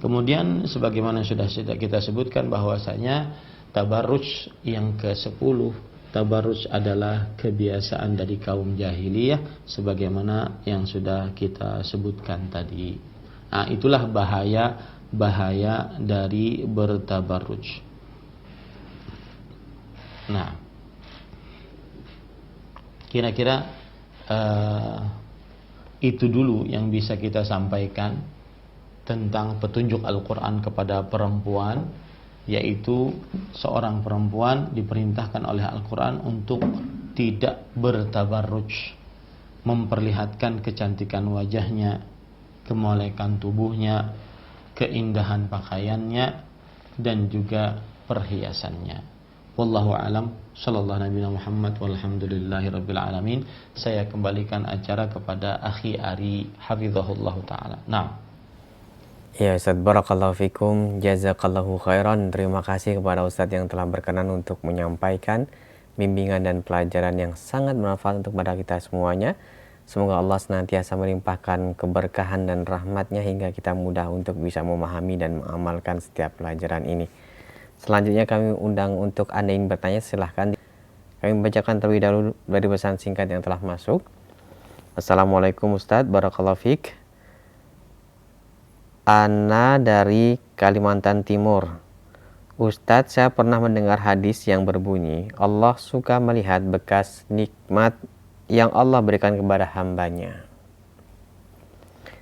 Kemudian sebagaimana sudah kita sebutkan bahwasanya tabarruj yang ke-10, tabarruj adalah kebiasaan dari kaum jahiliyah sebagaimana yang sudah kita sebutkan tadi. Nah, itulah bahaya dari bertabarruj. Nah, kira-kira itu dulu yang bisa kita sampaikan tentang petunjuk Al-Quran kepada perempuan, yaitu seorang perempuan diperintahkan oleh Al-Quran untuk tidak bertabarruj, memperlihatkan kecantikan wajahnya, kemolekan tubuhnya, keindahan pakaiannya, dan juga perhiasannya. Wallahu alam, sallallahu nabiyana Muhammad walhamdulillahi rabbil alamin. Saya kembalikan acara kepada akhi Ari hafizahullah taala. Nah. Ya Ustaz, barakallahu fikum, jazakallahu khairan. Terima kasih kepada Ustaz yang telah berkenan untuk menyampaikan bimbingan dan pelajaran yang sangat bermanfaat untuk pada kita semuanya. Semoga Allah senantiasa melimpahkan keberkahan dan rahmatnya hingga kita mudah untuk bisa memahami dan mengamalkan setiap pelajaran ini. Selanjutnya kami undang untuk Anda yang bertanya, silahkan. Kami bacakan terlebih dahulu dari pesan singkat yang telah masuk. Assalamualaikum Ustaz, barakallahu fik. Ana dari Kalimantan Timur. Ustadz, saya pernah mendengar hadis yang berbunyi, Allah suka melihat bekas nikmat yang Allah berikan kepada hambanya.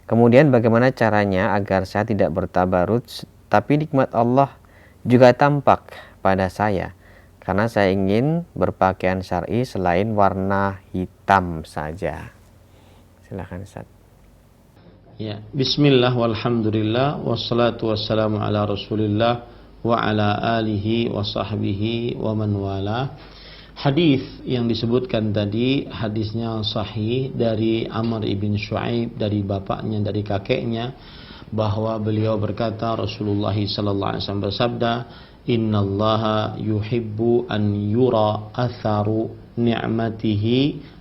Kemudian bagaimana caranya agar saya tidak bertabarruj, tapi nikmat Allah juga tampak pada saya, karena saya ingin berpakaian syar'i selain warna hitam saja. Silakan Ustaz. Ya, bismillah walhamdulillah wassalatu wassalamu ala rasulillah wa ala alihi wa sahbihi wa man wala. Hadis yang disebutkan tadi hadisnya sahih dari Amr ibn Shu'aib, dari bapaknya, dari kakeknya, bahwa beliau berkata, Rasulullah sallallahu alaihi wasallam bersabda, innallaha yuhibbu an yura atharu ni'matihi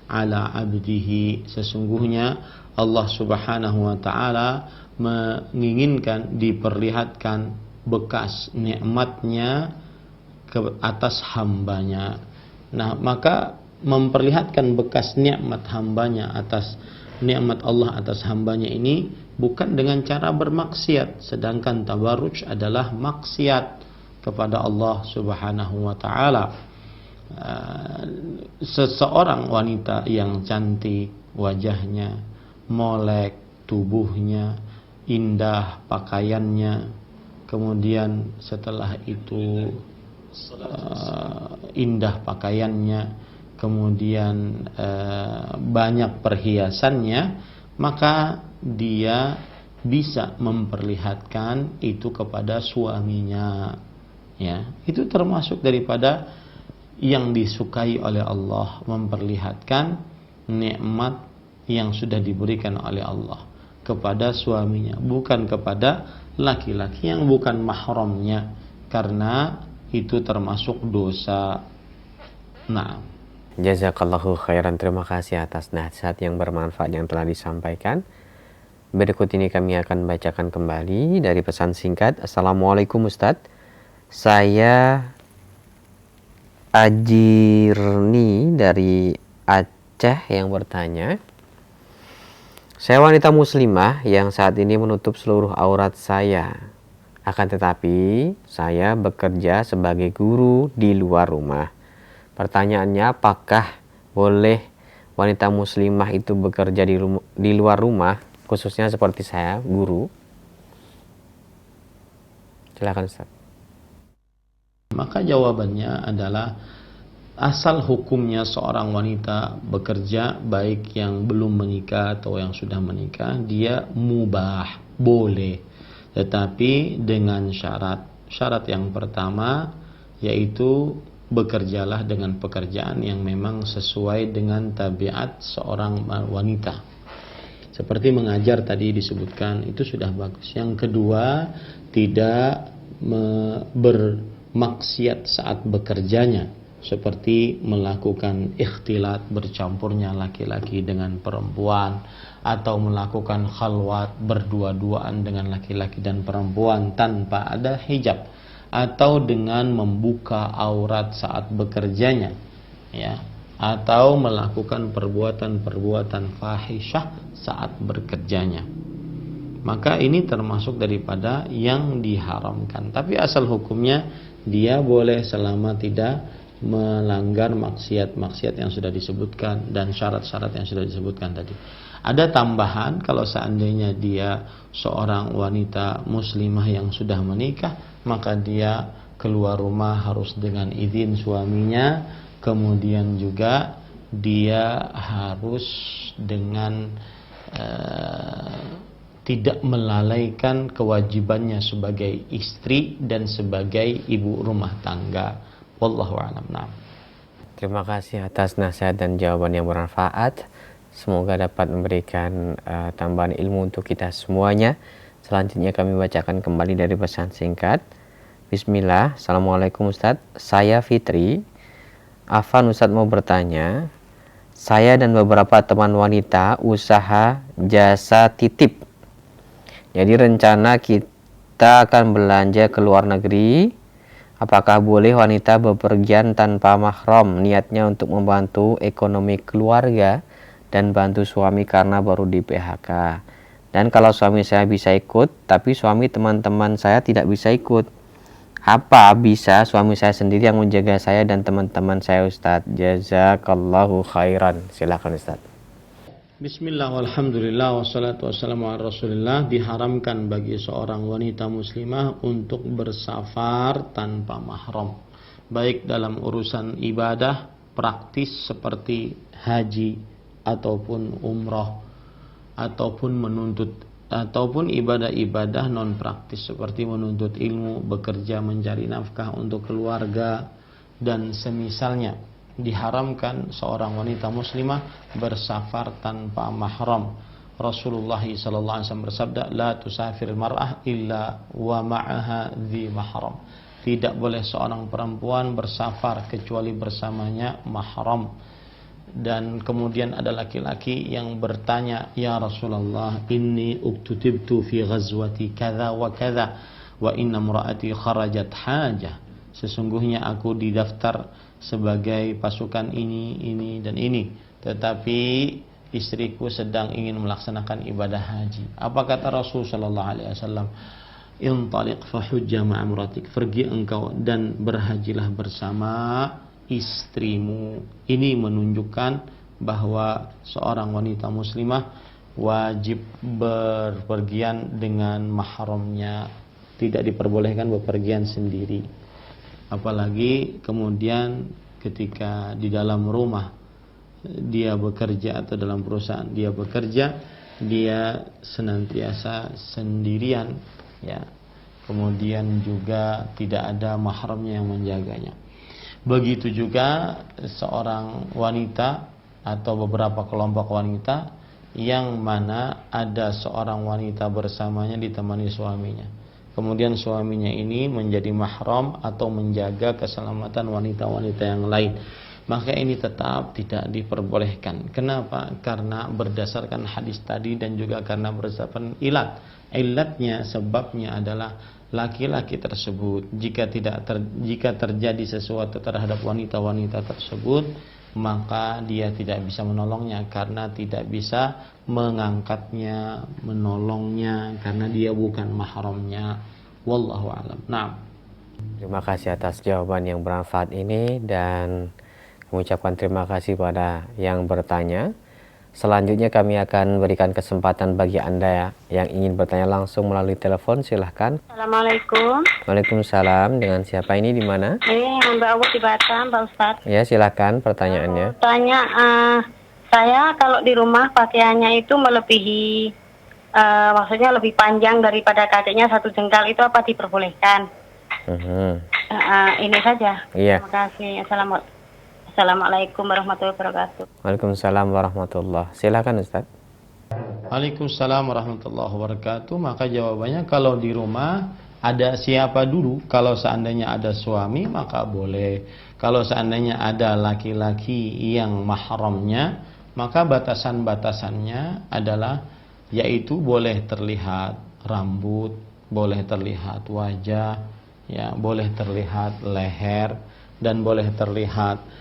ala abdihi. Sesungguhnya Allah subhanahu wa ta'ala menginginkan diperlihatkan bekas nikmatnya ke atas hambanya. Nah, maka memperlihatkan bekas nikmat hambanya atas nikmat Allah atas hambanya ini bukan dengan cara bermaksiat, sedangkan tabarruj adalah maksiat kepada Allah subhanahu wa ta'ala. Seseorang wanita yang cantik wajahnya, molek tubuhnya, indah pakaiannya, kemudian setelah itu indah pakaiannya, kemudian banyak perhiasannya, maka dia bisa memperlihatkan itu kepada suaminya. Ya, itu termasuk daripada yang disukai oleh Allah, memperlihatkan nikmat yang sudah diberikan oleh Allah kepada suaminya, bukan kepada laki-laki yang bukan mahramnya, karena itu termasuk dosa. Nah, jazakallahu khairan. Terima kasih atas nasihat yang bermanfaat yang telah disampaikan. Berikut ini kami akan bacakan kembali dari pesan singkat. Assalamualaikum Ustadz, saya Ajirni dari Aceh yang bertanya, saya wanita muslimah yang saat ini menutup seluruh aurat saya. Akan tetapi saya bekerja sebagai guru di luar rumah. Pertanyaannya, apakah boleh wanita muslimah itu bekerja di luar rumah, khususnya seperti saya, guru? Silakan Ustaz. Maka jawabannya adalah asal hukumnya seorang wanita bekerja, baik yang belum menikah atau yang sudah menikah, dia mubah, boleh. Tetapi dengan syarat. Syarat yang pertama yaitu bekerjalah dengan pekerjaan yang memang sesuai dengan tabiat seorang wanita. Seperti mengajar tadi disebutkan, itu sudah bagus. Yang kedua, tidak bermaksiat saat bekerjanya, seperti melakukan ikhtilat, bercampurnya laki-laki dengan perempuan, atau melakukan khalwat, berdua-duaan dengan laki-laki dan perempuan tanpa ada hijab, atau dengan membuka aurat saat bekerjanya, ya, atau melakukan perbuatan-perbuatan fahisyah saat bekerjanya. maka ini termasuk daripada yang diharamkan. Tapi asal hukumnya dia boleh selama tidak melanggar maksiat-maksiat yang sudah disebutkan dan syarat-syarat yang sudah disebutkan tadi. Ada tambahan, kalau seandainya dia seorang wanita muslimah yang sudah menikah, maka dia keluar rumah harus dengan izin suaminya. Kemudian juga dia harus dengan tidak melalaikan kewajibannya sebagai istri dan sebagai ibu rumah tangga. Wallahu a'lam. Terima kasih atas nasihat dan jawaban yang bermanfaat. Semoga dapat memberikan tambahan ilmu untuk kita semuanya. Selanjutnya kami bacakan kembali dari pesan singkat. Bismillah. Assalamualaikum Ustadz. Saya Fitri. Afan, Ustadz mau bertanya. Saya dan beberapa teman wanita usaha jasa titip. Jadi rencana kita akan belanja ke luar negeri. Apakah boleh wanita bepergian tanpa mahram? Niatnya untuk membantu ekonomi keluarga dan bantu suami karena baru di PHK. Dan kalau suami saya bisa ikut, tapi suami teman-teman saya tidak bisa ikut. Apa bisa suami saya sendiri yang menjaga saya dan teman-teman saya, Ustadz? Jazakallahu khairan. Silakan Ustadz. Bismillah, walhamdulillah, wassalatu wassalamu ala rasulillah. Diharamkan bagi seorang wanita muslimah untuk bersafar tanpa mahram, baik dalam urusan ibadah praktis seperti haji ataupun umrah, ataupun ibadah-ibadah non praktis seperti menuntut ilmu, bekerja mencari nafkah untuk keluarga dan semisalnya. Diharamkan seorang wanita muslimah bersafar tanpa mahram. Rasulullah SAW bersabda, la tusafir mar'ah illa wa ma'aha dhi mahram. Tidak boleh seorang perempuan bersafar kecuali bersamanya mahram. Dan kemudian ada laki-laki yang bertanya, ya Rasulullah, inni uktutibtu fi ghazwati kadha wa kadha wa inna mra'ati kharajat hajah. Sesungguhnya aku didaftar sebagai pasukan ini dan ini, tetapi istriku sedang ingin melaksanakan ibadah haji. Apa kata Rasul sallallahu alaihi wasallam? Intaliq fahujja ma'amratik. Pergi engkau dan berhajilah bersama istrimu. Ini menunjukkan bahwa seorang wanita muslimah wajib berpergian dengan mahramnya. Tidak diperbolehkan bepergian sendiri. Apalagi kemudian ketika di dalam rumah dia bekerja atau dalam perusahaan dia bekerja, dia senantiasa sendirian, ya. Kemudian juga tidak ada mahramnya yang menjaganya. Begitu juga seorang wanita atau beberapa kelompok wanita yang mana ada seorang wanita bersamanya ditemani suaminya. Kemudian suaminya ini menjadi mahram atau menjaga keselamatan wanita-wanita yang lain, maka ini tetap tidak diperbolehkan. Kenapa? Karena berdasarkan hadis tadi dan juga karena berdasarkan ilat. Ilatnya, sebabnya adalah laki-laki tersebut jika terjadi sesuatu terhadap wanita-wanita tersebut, maka dia tidak bisa menolongnya karena tidak bisa mengangkatnya, menolongnya karena dia bukan mahramnya. Wallahu a'lam. Nah, terima kasih atas jawaban yang bermanfaat ini dan mengucapkan terima kasih pada yang bertanya. Selanjutnya kami akan berikan kesempatan bagi Anda yang ingin bertanya langsung melalui telepon. Silahkan. Assalamualaikum. Waalaikumsalam. Dengan siapa ini, di mana? Ini Mbak Awu di Batam, Pak Ustadz. Ya, silahkan pertanyaannya. Saya kalau di rumah pakaiannya itu melebihi, maksudnya lebih panjang daripada kakinya 1 jengkal, itu apa diperbolehkan? Ini saja. Iya. Terima kasih. Assalamualaikum warahmatullahi wabarakatuh. Waalaikumsalam warahmatullahi. Silakan Ustaz. Waalaikumsalam warahmatullahi wabarakatuh. Maka jawabannya, kalau di rumah ada siapa dulu? Kalau seandainya ada suami maka boleh. Kalau seandainya ada laki-laki yang mahramnya, maka batasan-batasannya adalah yaitu boleh terlihat rambut, boleh terlihat wajah, ya, boleh terlihat leher, dan boleh terlihat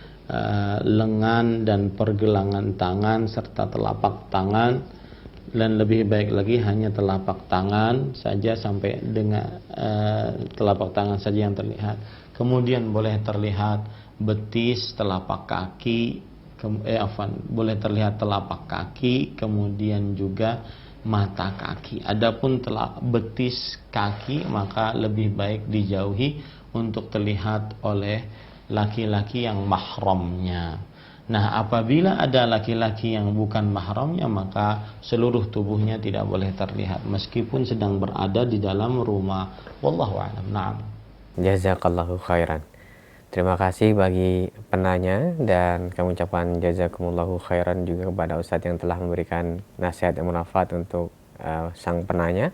lengan dan pergelangan tangan serta telapak tangan, dan lebih baik lagi hanya telapak tangan saja, sampai dengan telapak tangan saja yang terlihat. Kemudian boleh terlihat betis, telapak kaki, boleh terlihat telapak kaki, kemudian juga mata kaki. Adapun betis kaki maka lebih baik dijauhi untuk terlihat oleh laki-laki yang mahramnya. Nah, apabila ada laki-laki yang bukan mahramnya, maka seluruh tubuhnya tidak boleh terlihat meskipun sedang berada di dalam rumah. Wallahu a'lam. Na'am. Jazakallahu khairan. Terima kasih bagi penanya, dan kami ucapkan jazakumullahu khairan juga kepada Ustadz yang telah memberikan nasihat yang bermanfaat untuk sang penanya.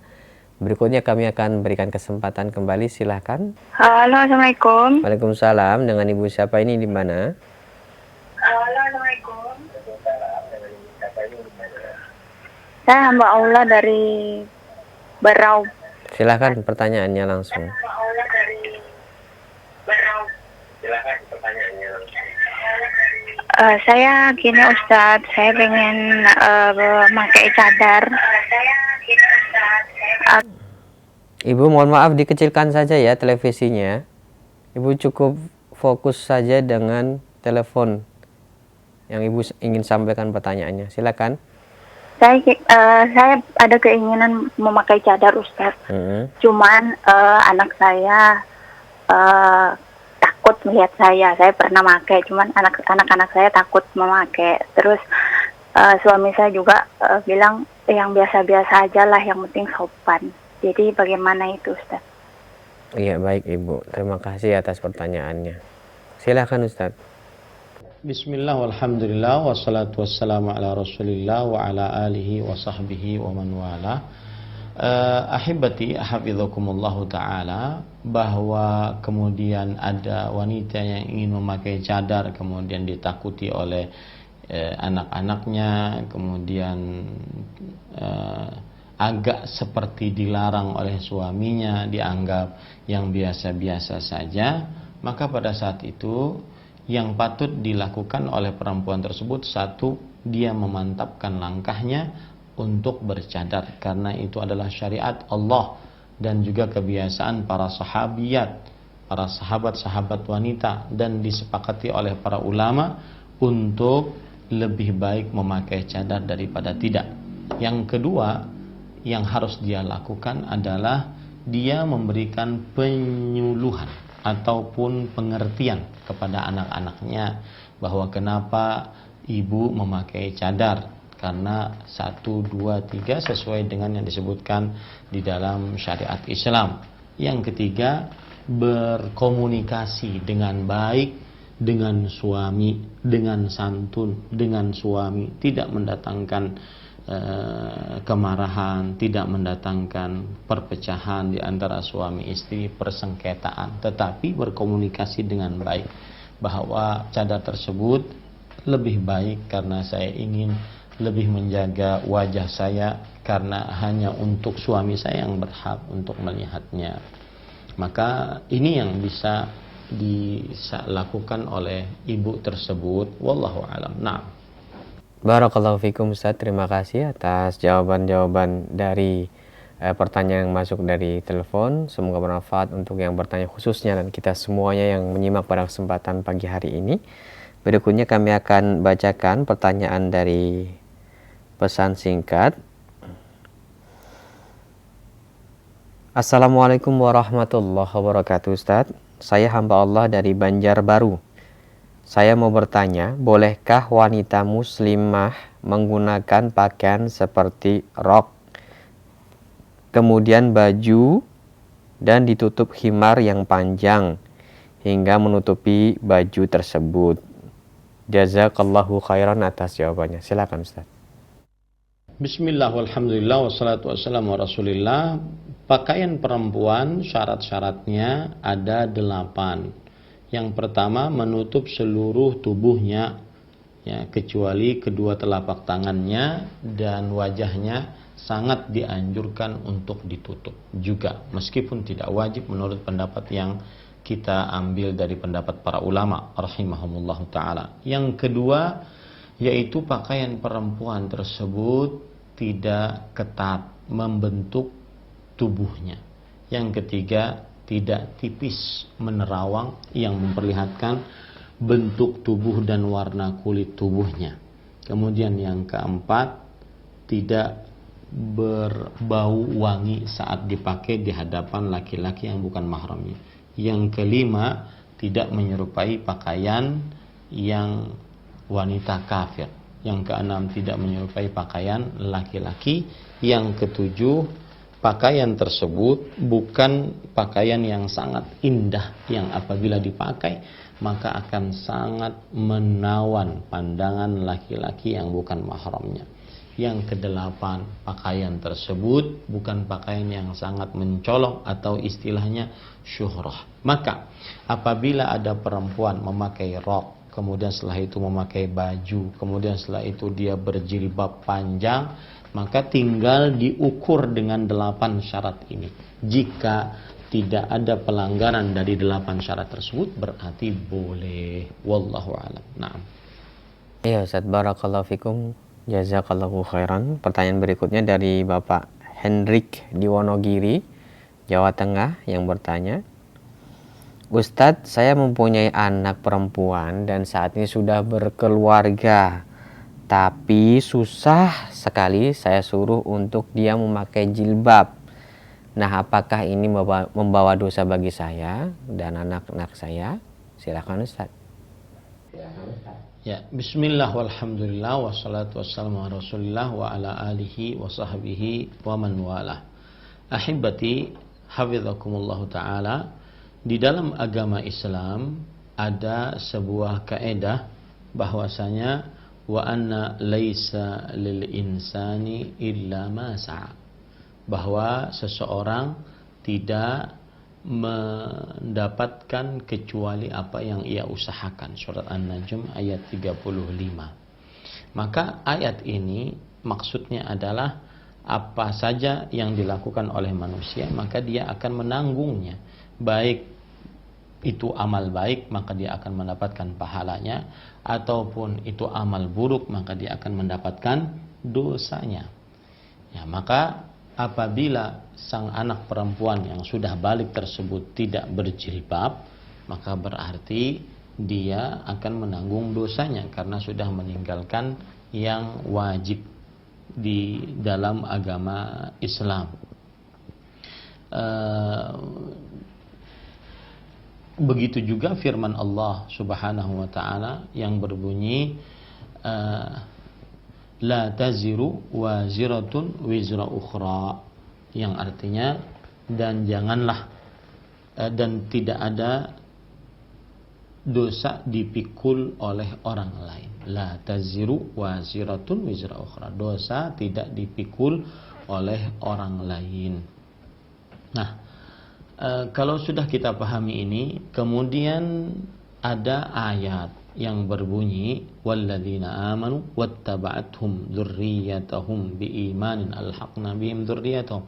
Berikutnya kami akan berikan kesempatan kembali, silahkan. Halo, Assalamualaikum. Waalaikumsalam. Dengan Ibu siapa ini, di mana? Halo, Assalamualaikum. Saya hamba Allah dari Berau. Silahkan pertanyaannya langsung. Saya gini Ustadz, saya pengen memakai cadar. Ibu mohon maaf dikecilkan saja ya televisinya. Ibu cukup fokus saja dengan telepon yang Ibu ingin sampaikan pertanyaannya. Silakan. Saya ada keinginan memakai cadar Ustadz. Cuman anak saya takut melihat saya pernah pakai, cuman anak-anak saya takut memakai. Terus suami saya juga bilang yang biasa-biasa aja lah, yang penting sopan. Jadi bagaimana itu Ustaz? Iya, baik Ibu, terima kasih atas pertanyaannya. Silakan Ustaz. Bismillah, walhamdulillah, wassalatu wassalamu ala rasulillah wa ala alihi wa sahbihi wa man wala. Ahibati hafidhakumullahu ta'ala, bahwa kemudian ada wanita yang ingin memakai cadar kemudian ditakuti oleh anak-anaknya, kemudian agak seperti dilarang oleh suaminya, dianggap yang biasa-biasa saja, maka pada saat itu yang patut dilakukan oleh perempuan tersebut, satu, dia memantapkan langkahnya untuk bercadar, karena itu adalah syariat Allah dan juga kebiasaan para sahabiyat, para sahabat-sahabat wanita, dan disepakati oleh para ulama untuk lebih baik memakai cadar daripada tidak. Yang kedua yang harus dia lakukan adalah dia memberikan penyuluhan ataupun pengertian kepada anak-anaknya bahwa kenapa ibu memakai cadar, karena 1, 2, 3 sesuai dengan yang disebutkan di dalam syariat Islam. Yang ketiga, berkomunikasi dengan baik dengan suami, dengan santun dengan suami, tidak mendatangkan kemarahan, tidak mendatangkan perpecahan di antara suami istri, persengketaan, tetapi berkomunikasi dengan baik bahwa cadar tersebut lebih baik karena saya ingin lebih menjaga wajah saya, karena hanya untuk suami saya yang berhak untuk melihatnya. Maka ini yang bisa dilakukan oleh ibu tersebut. Wallahu a'lam. Nah, Barakallahu fikum Ustaz, terima kasih atas jawaban-jawaban dari pertanyaan yang masuk dari telepon. Semoga bermanfaat untuk yang bertanya khususnya dan kita semuanya yang menyimak pada kesempatan pagi hari ini. Berikutnya kami akan bacakan pertanyaan dari pesan singkat. Assalamualaikum warahmatullahi wabarakatuh Ustaz. Saya hamba Allah dari Banjarbaru. Saya mau bertanya, bolehkah wanita muslimah menggunakan pakaian seperti rok, kemudian baju, dan ditutup khimar yang panjang hingga menutupi baju tersebut? Jazakallahu khairan atas jawabannya. Silakan Ustaz. Bismillah, walhamdulillah, wassalatu wassalamu ala rasulillah. Pakaian perempuan syarat-syaratnya ada 8. Yang pertama, menutup seluruh tubuhnya, ya, kecuali kedua telapak tangannya dan wajahnya sangat dianjurkan untuk ditutup juga, meskipun tidak wajib menurut pendapat yang kita ambil dari pendapat para ulama rahimahumullah ta'ala. Yang kedua, yaitu pakaian perempuan tersebut tidak ketat membentuk tubuhnya. Yang ketiga, tidak tipis menerawang yang memperlihatkan bentuk tubuh dan warna kulit tubuhnya. Kemudian yang keempat, tidak berbau wangi saat dipakai di hadapan laki-laki yang bukan mahramnya. Yang kelima, tidak menyerupai pakaian yang wanita kafir. Yang keenam, tidak menyerupai pakaian laki-laki. Yang ketujuh, pakaian tersebut bukan pakaian yang sangat indah yang apabila dipakai maka akan sangat menawan pandangan laki-laki yang bukan mahramnya. Yang kedelapan, pakaian tersebut bukan pakaian yang sangat mencolok atau istilahnya syuhrah. Maka apabila ada perempuan memakai rok, kemudian setelah itu memakai baju, kemudian setelah itu dia berjilbab panjang, maka tinggal diukur dengan 8 syarat ini. Jika tidak ada pelanggaran dari 8 syarat tersebut, berarti boleh. Wallahu a'lam. Naam. Iya Ustaz, barakallahu fikum, jazakallahu khairan. Pertanyaan berikutnya dari Bapak Hendrik di Wonogiri, Jawa Tengah, yang bertanya, Ustadz, saya mempunyai anak perempuan dan saat ini sudah berkeluarga, tapi susah sekali saya suruh untuk dia memakai jilbab. Nah, apakah ini membawa dosa bagi saya dan anak-anak saya? Silakan Ustadz. Ya, bismillah walhamdulillah wassalatu wassalamu ala rasulillah wa ala alihi wa sahbihi wa man walah. Ahibati hafizakumullah ta'ala, di dalam agama Islam ada sebuah kaidah bahwasanya wa anna laisa lil insani illa ma sa'a, bahwa seseorang tidak mendapatkan kecuali apa yang ia usahakan. Surat An-Najm ayat 35. Maka ayat ini maksudnya adalah apa saja yang dilakukan oleh manusia maka dia akan menanggungnya. Baik itu amal baik maka dia akan mendapatkan pahalanya, ataupun itu amal buruk maka dia akan mendapatkan dosanya. Ya, maka apabila sang anak perempuan yang sudah balik tersebut tidak berjilbab, maka berarti dia akan menanggung dosanya karena sudah meninggalkan yang wajib di dalam agama Islam. Begitu juga firman Allah Subhanahu wa ta'ala yang berbunyi la taziru waziratun wizra ukhra, yang artinya dan janganlah dan tidak ada dosa dipikul oleh orang lain. La taziru waziratun wizra ukhra, dosa tidak dipikul oleh orang lain. Nah, kalau sudah kita pahami ini, kemudian ada ayat yang berbunyi walladzina amanu wattaba'athum dzurriyyatahum biimanin alhaqna bihim dzurriyyatahum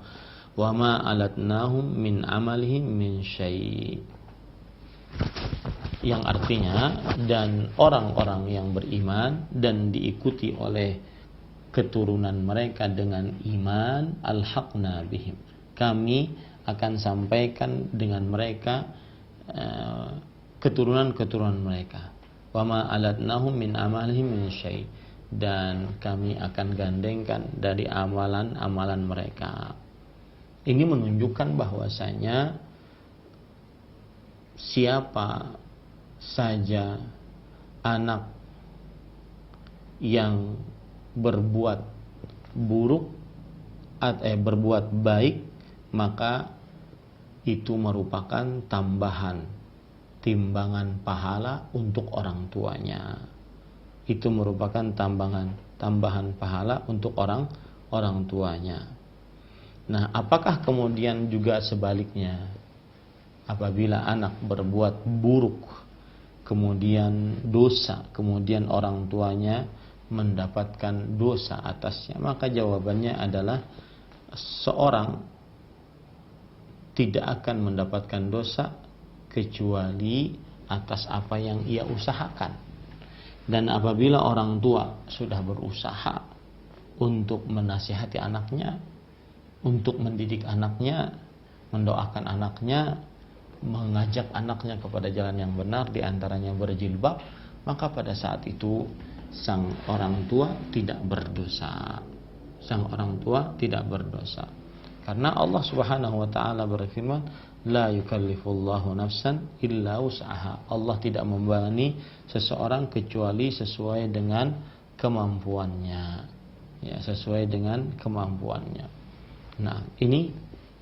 wama alatnahum min amalihim min syai', yang artinya dan orang-orang yang beriman dan diikuti oleh keturunan mereka dengan iman, alhaqna bihim, kami akan sampaikan dengan mereka keturunan-keturunan mereka, wama alatnahum min amalihim min syai', dan kami akan gandengkan dari amalan-amalan mereka. Ini menunjukkan bahwasanya siapa saja anak yang berbuat buruk berbuat baik, maka itu merupakan tambahan timbangan pahala untuk orang tuanya. Itu merupakan tambahan pahala untuk orang tuanya. Nah, apakah kemudian juga sebaliknya, apabila anak berbuat buruk kemudian dosa, kemudian orang tuanya mendapatkan dosa atasnya? Maka jawabannya adalah seorang tidak akan mendapatkan dosa kecuali atas apa yang ia usahakan. Dan apabila orang tua sudah berusaha untuk menasihati anaknya, untuk mendidik anaknya, mendoakan anaknya, mengajak anaknya kepada jalan yang benar, diantaranya berjilbab, maka pada saat itu sang orang tua tidak berdosa. Sang orang tua tidak berdosa. Karena Allah Subhanahu wa taala berfirman, la yukallifullahu nafsan illa wus'aha. Allah tidak membebani seseorang kecuali sesuai dengan kemampuannya. Ya, sesuai dengan kemampuannya. Nah, ini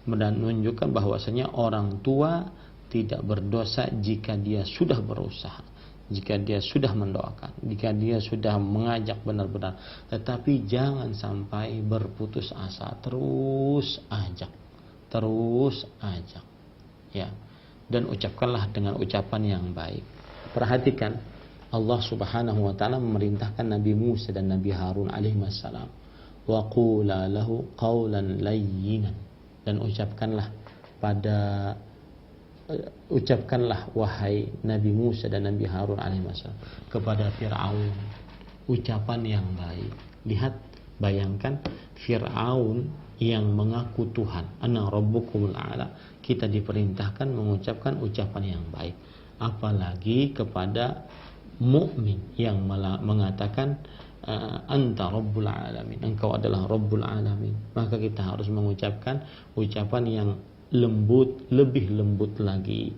menunjukkan bahwasanya orang tua tidak berdosa jika dia sudah berusaha, jika dia sudah mendoakan, jika dia sudah mengajak benar-benar. Tetapi jangan sampai berputus asa, terus ajak, ya. Dan ucapkanlah dengan ucapan yang baik. Perhatikan, Allah Subhanahu wa taala memerintahkan Nabi Musa dan Nabi Harun alaihi wassalam, wa qula lahu qawlan layyinan, dan ucapkanlah wahai Nabi Musa dan Nabi Harun alaihi wassalam kepada Fir'aun ucapan yang baik. Lihat, bayangkan Fir'aun yang mengaku Tuhan, ana rabbukumul a'la, kita diperintahkan mengucapkan ucapan yang baik, apalagi kepada mukmin yang mengatakan anta rabbul alamin, engkau adalah rabbul alamin. Maka kita harus mengucapkan ucapan yang lembut, lebih lembut lagi.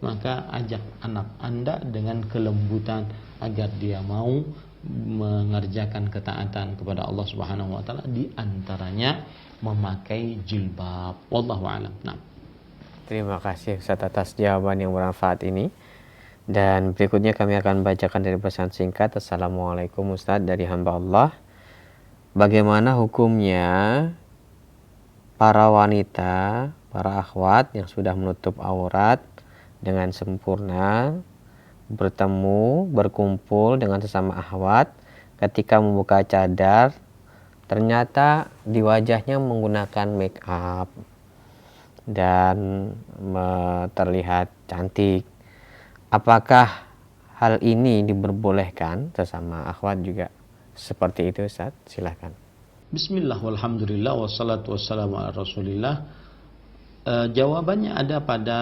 Maka ajak anak Anda dengan kelembutan agar dia mau mengerjakan ketaatan kepada Allah Subhanahu wa taala, di antaranya memakai jilbab. Wallahu a'lam. Nah. Terima kasih Ustaz atas jawaban yang bermanfaat ini. Dan berikutnya kami akan bacakan dari pesan singkat. Assalamualaikum Ustaz, dari hamba Allah. Bagaimana hukumnya para wanita, para akhwat yang sudah menutup aurat dengan sempurna berkumpul dengan sesama akhwat ketika membuka cadar, ternyata di wajahnya menggunakan make up dan terlihat cantik. Apakah hal ini diperbolehkan sesama akhwat juga seperti itu, Ustaz? Silakan. Bismillah, walhamdulillah, wassalatu wassalamu ala rasulillah. Jawabannya ada pada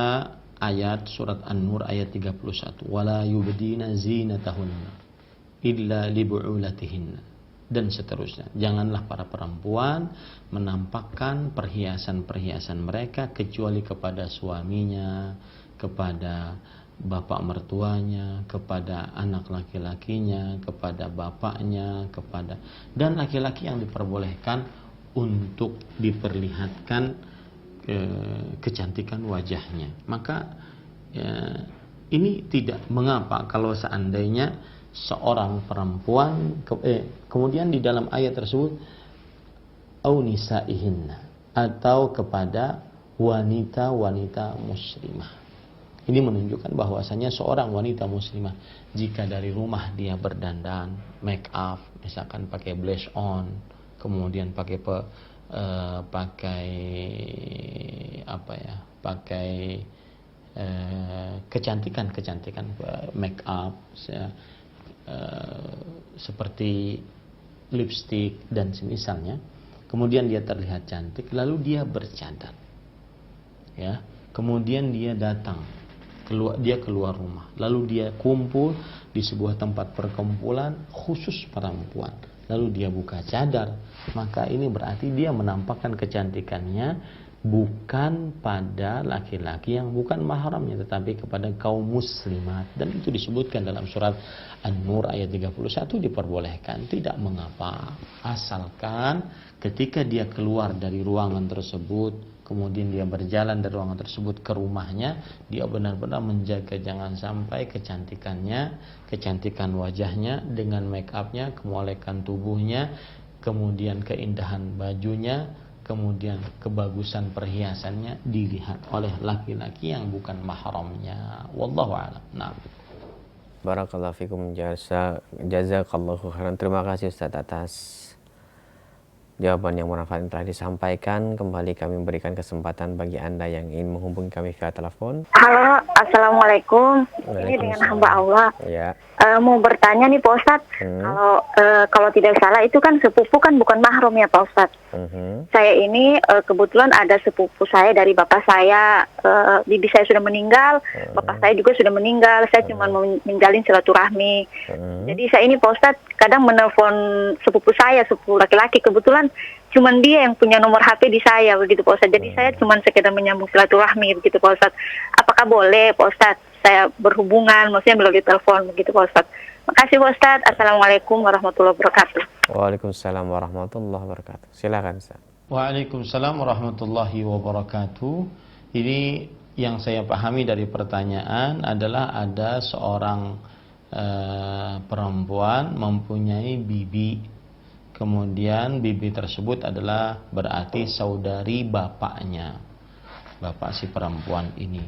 ayat surat An-Nur ayat 31. Wala yubdina zinatahunna illa libu'ulatihinna, dan seterusnya. Janganlah para perempuan menampakkan perhiasan-perhiasan mereka kecuali kepada suaminya, kepada bapak mertuanya, kepada anak laki-lakinya, kepada bapaknya, dan laki-laki yang diperbolehkan untuk diperlihatkan kecantikan wajahnya. Maka ini tidak mengapa kalau seandainya seorang perempuan kemudian di dalam ayat tersebut au nisaihinna, atau kepada wanita-wanita muslimah. Ini menunjukkan bahwasanya seorang wanita muslimah jika dari rumah dia berdandan, make up, misalkan pakai blush on, kemudian pakai kecantikan make up seperti lipstick dan semisalnya, kemudian dia terlihat cantik, lalu dia bercadar, ya, kemudian dia keluar rumah, lalu dia kumpul di sebuah tempat perkumpulan khusus perempuan, lalu dia buka cadar, maka ini berarti dia menampakkan kecantikannya bukan pada laki-laki yang bukan mahramnya, tetapi kepada kaum muslimat. Dan itu disebutkan dalam surat An-Nur ayat 31, diperbolehkan, tidak mengapa, asalkan ketika dia keluar dari ruangan tersebut, kemudian dia berjalan dari ruangan tersebut ke rumahnya, dia benar-benar menjaga jangan sampai kecantikan wajahnya dengan make upnya, kemolekan tubuhnya, kemudian keindahan bajunya, kemudian kebagusan perhiasannya dilihat oleh laki-laki yang bukan mahramnya. Wallahu a'lam. Nah. Barakallahu fikum, jazakallahu khairan. Terima kasih Ustaz atas jawaban yang bermanfaat telah disampaikan. Kembali kami berikan kesempatan bagi Anda yang ingin menghubungi kami via telepon. Halo, Assalamualaikum. Ini dengan hamba Allah. Ya. Mau bertanya nih Pak Ustadz, kalau tidak salah itu kan sepupu kan bukan mahram ya Pak Ustadz. Saya ini kebetulan ada sepupu saya dari bapak saya, bibi saya sudah meninggal, bapak saya juga sudah meninggal. Saya cuma mau ninggalin silaturahmi. Jadi saya ini Pak Ustadz kadang menelpon sepupu saya, sepupu laki-laki, kebetulan cuman dia yang punya nomor HP di saya begitu Pak Ustadz. Jadi saya cuma sekedar menyambung silaturahmi begitu Pak Ustadz. Apakah boleh Pak Ustadz saya berhubungan, maksudnya melalui telepon begitu Pak Ustadz? Makasih Pak Ustadz. Assalamualaikum warahmatullahi wabarakatuh. Waalaikumsalam warahmatullahi wabarakatuh. Silakan Ustaz. Waalaikumsalam warahmatullahi wabarakatuh. Ini yang saya pahami dari pertanyaan adalah ada seorang perempuan mempunyai bibi. Kemudian bibi tersebut adalah berarti saudari bapaknya, bapak si perempuan ini.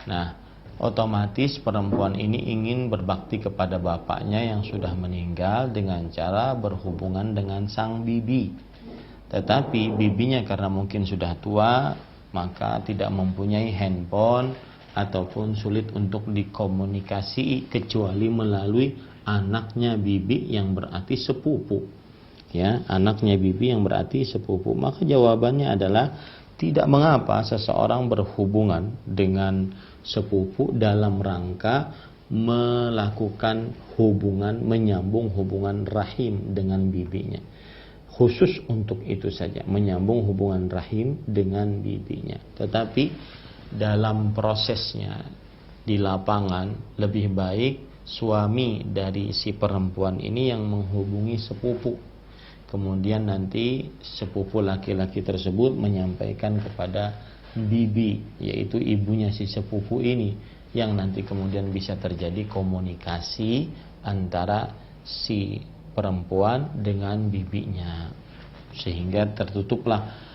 Nah, otomatis perempuan ini ingin berbakti kepada bapaknya yang sudah meninggal dengan cara berhubungan dengan sang bibi. Tetapi bibinya karena mungkin sudah tua, maka tidak mempunyai handphone ataupun sulit untuk dikomunikasi kecuali melalui anaknya bibi yang berarti sepupu. Ya, anaknya bibi yang berarti sepupu. Maka jawabannya adalah tidak mengapa seseorang berhubungan dengan sepupu dalam rangka melakukan hubungan, menyambung hubungan rahim dengan bibinya. Khusus untuk itu saja, menyambung hubungan rahim dengan bibinya. Tetapi dalam prosesnya di lapangan lebih baik suami dari si perempuan ini yang menghubungi sepupu. Kemudian nanti sepupu laki-laki tersebut menyampaikan kepada bibi, yaitu ibunya si sepupu ini, yang nanti kemudian bisa terjadi komunikasi antara si perempuan dengan bibinya, sehingga tertutuplah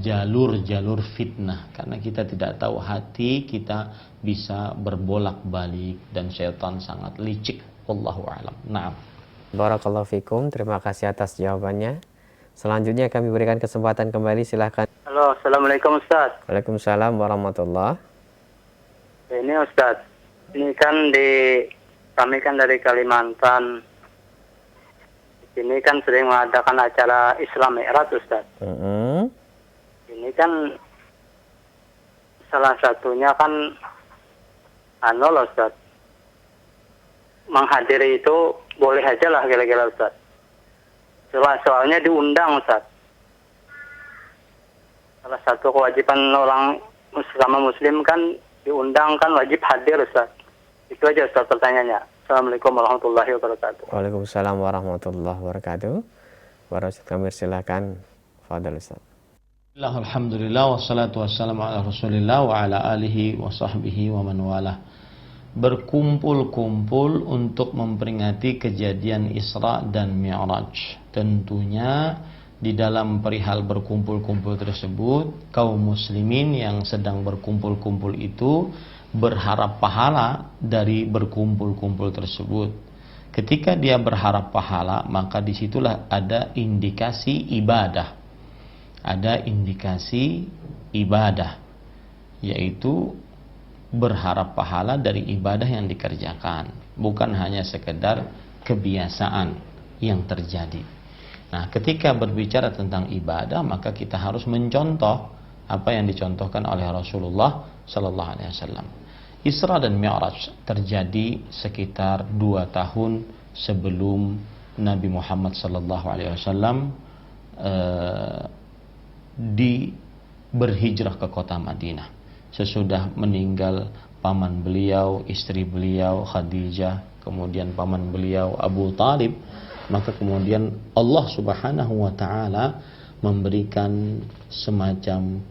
jalur-jalur fitnah, karena kita tidak tahu hati kita bisa berbolak-balik dan syaitan sangat licik. Wallahu a'lam. Naam. Barakallahu fikum, terima kasih atas jawabannya. Selanjutnya kami berikan kesempatan kembali, silahkan. Halo, Assalamualaikum Ustaz. Waalaikumsalam warahmatullahi. Ini Ustaz, ini kan kami kan dari Kalimantan. Ini kan sering mengadakan acara Islam Mi'raj Ustaz. Ini kan salah satunya kan Ustaz, menghadiri itu boleh aja lah kira-kira Ustaz. Soalnya diundang Ustaz. Salah satu kewajiban orang sama muslim kan diundang, kan wajib hadir Ustaz. Itu aja Ustaz pertanyaannya. Assalamualaikum warahmatullahi wabarakatuh. Waalaikumsalam warahmatullahi wabarakatuh. Para Ustaz kami silakan. Fadhal Ustaz. Alhamdulillah wassalatu wassalamu ala Rasulillah wa ala alihi wa sahbihi wa man walah. Berkumpul-kumpul untuk memperingati kejadian Isra dan Mi'raj. Tentunya di dalam perihal berkumpul-kumpul tersebut, kaum muslimin yang sedang berkumpul-kumpul itu berharap pahala dari berkumpul-kumpul tersebut. Ketika dia berharap pahala, maka disitulah ada indikasi ibadah. Ada indikasi ibadah, yaitu berharap pahala dari ibadah yang dikerjakan, bukan hanya sekedar kebiasaan yang terjadi. Nah, ketika berbicara tentang ibadah, maka kita harus mencontoh apa yang dicontohkan oleh Rasulullah Sallallahu Alaihi Wasallam. Isra dan Mi'raj terjadi sekitar 2 tahun sebelum Nabi Muhammad Sallallahu Alaihi Wasallam berhijrah ke kota Madinah. Sesudah meninggal paman beliau, istri beliau Khadijah, kemudian paman beliau Abu Talib, maka kemudian Allah Subhanahu wa taala memberikan semacam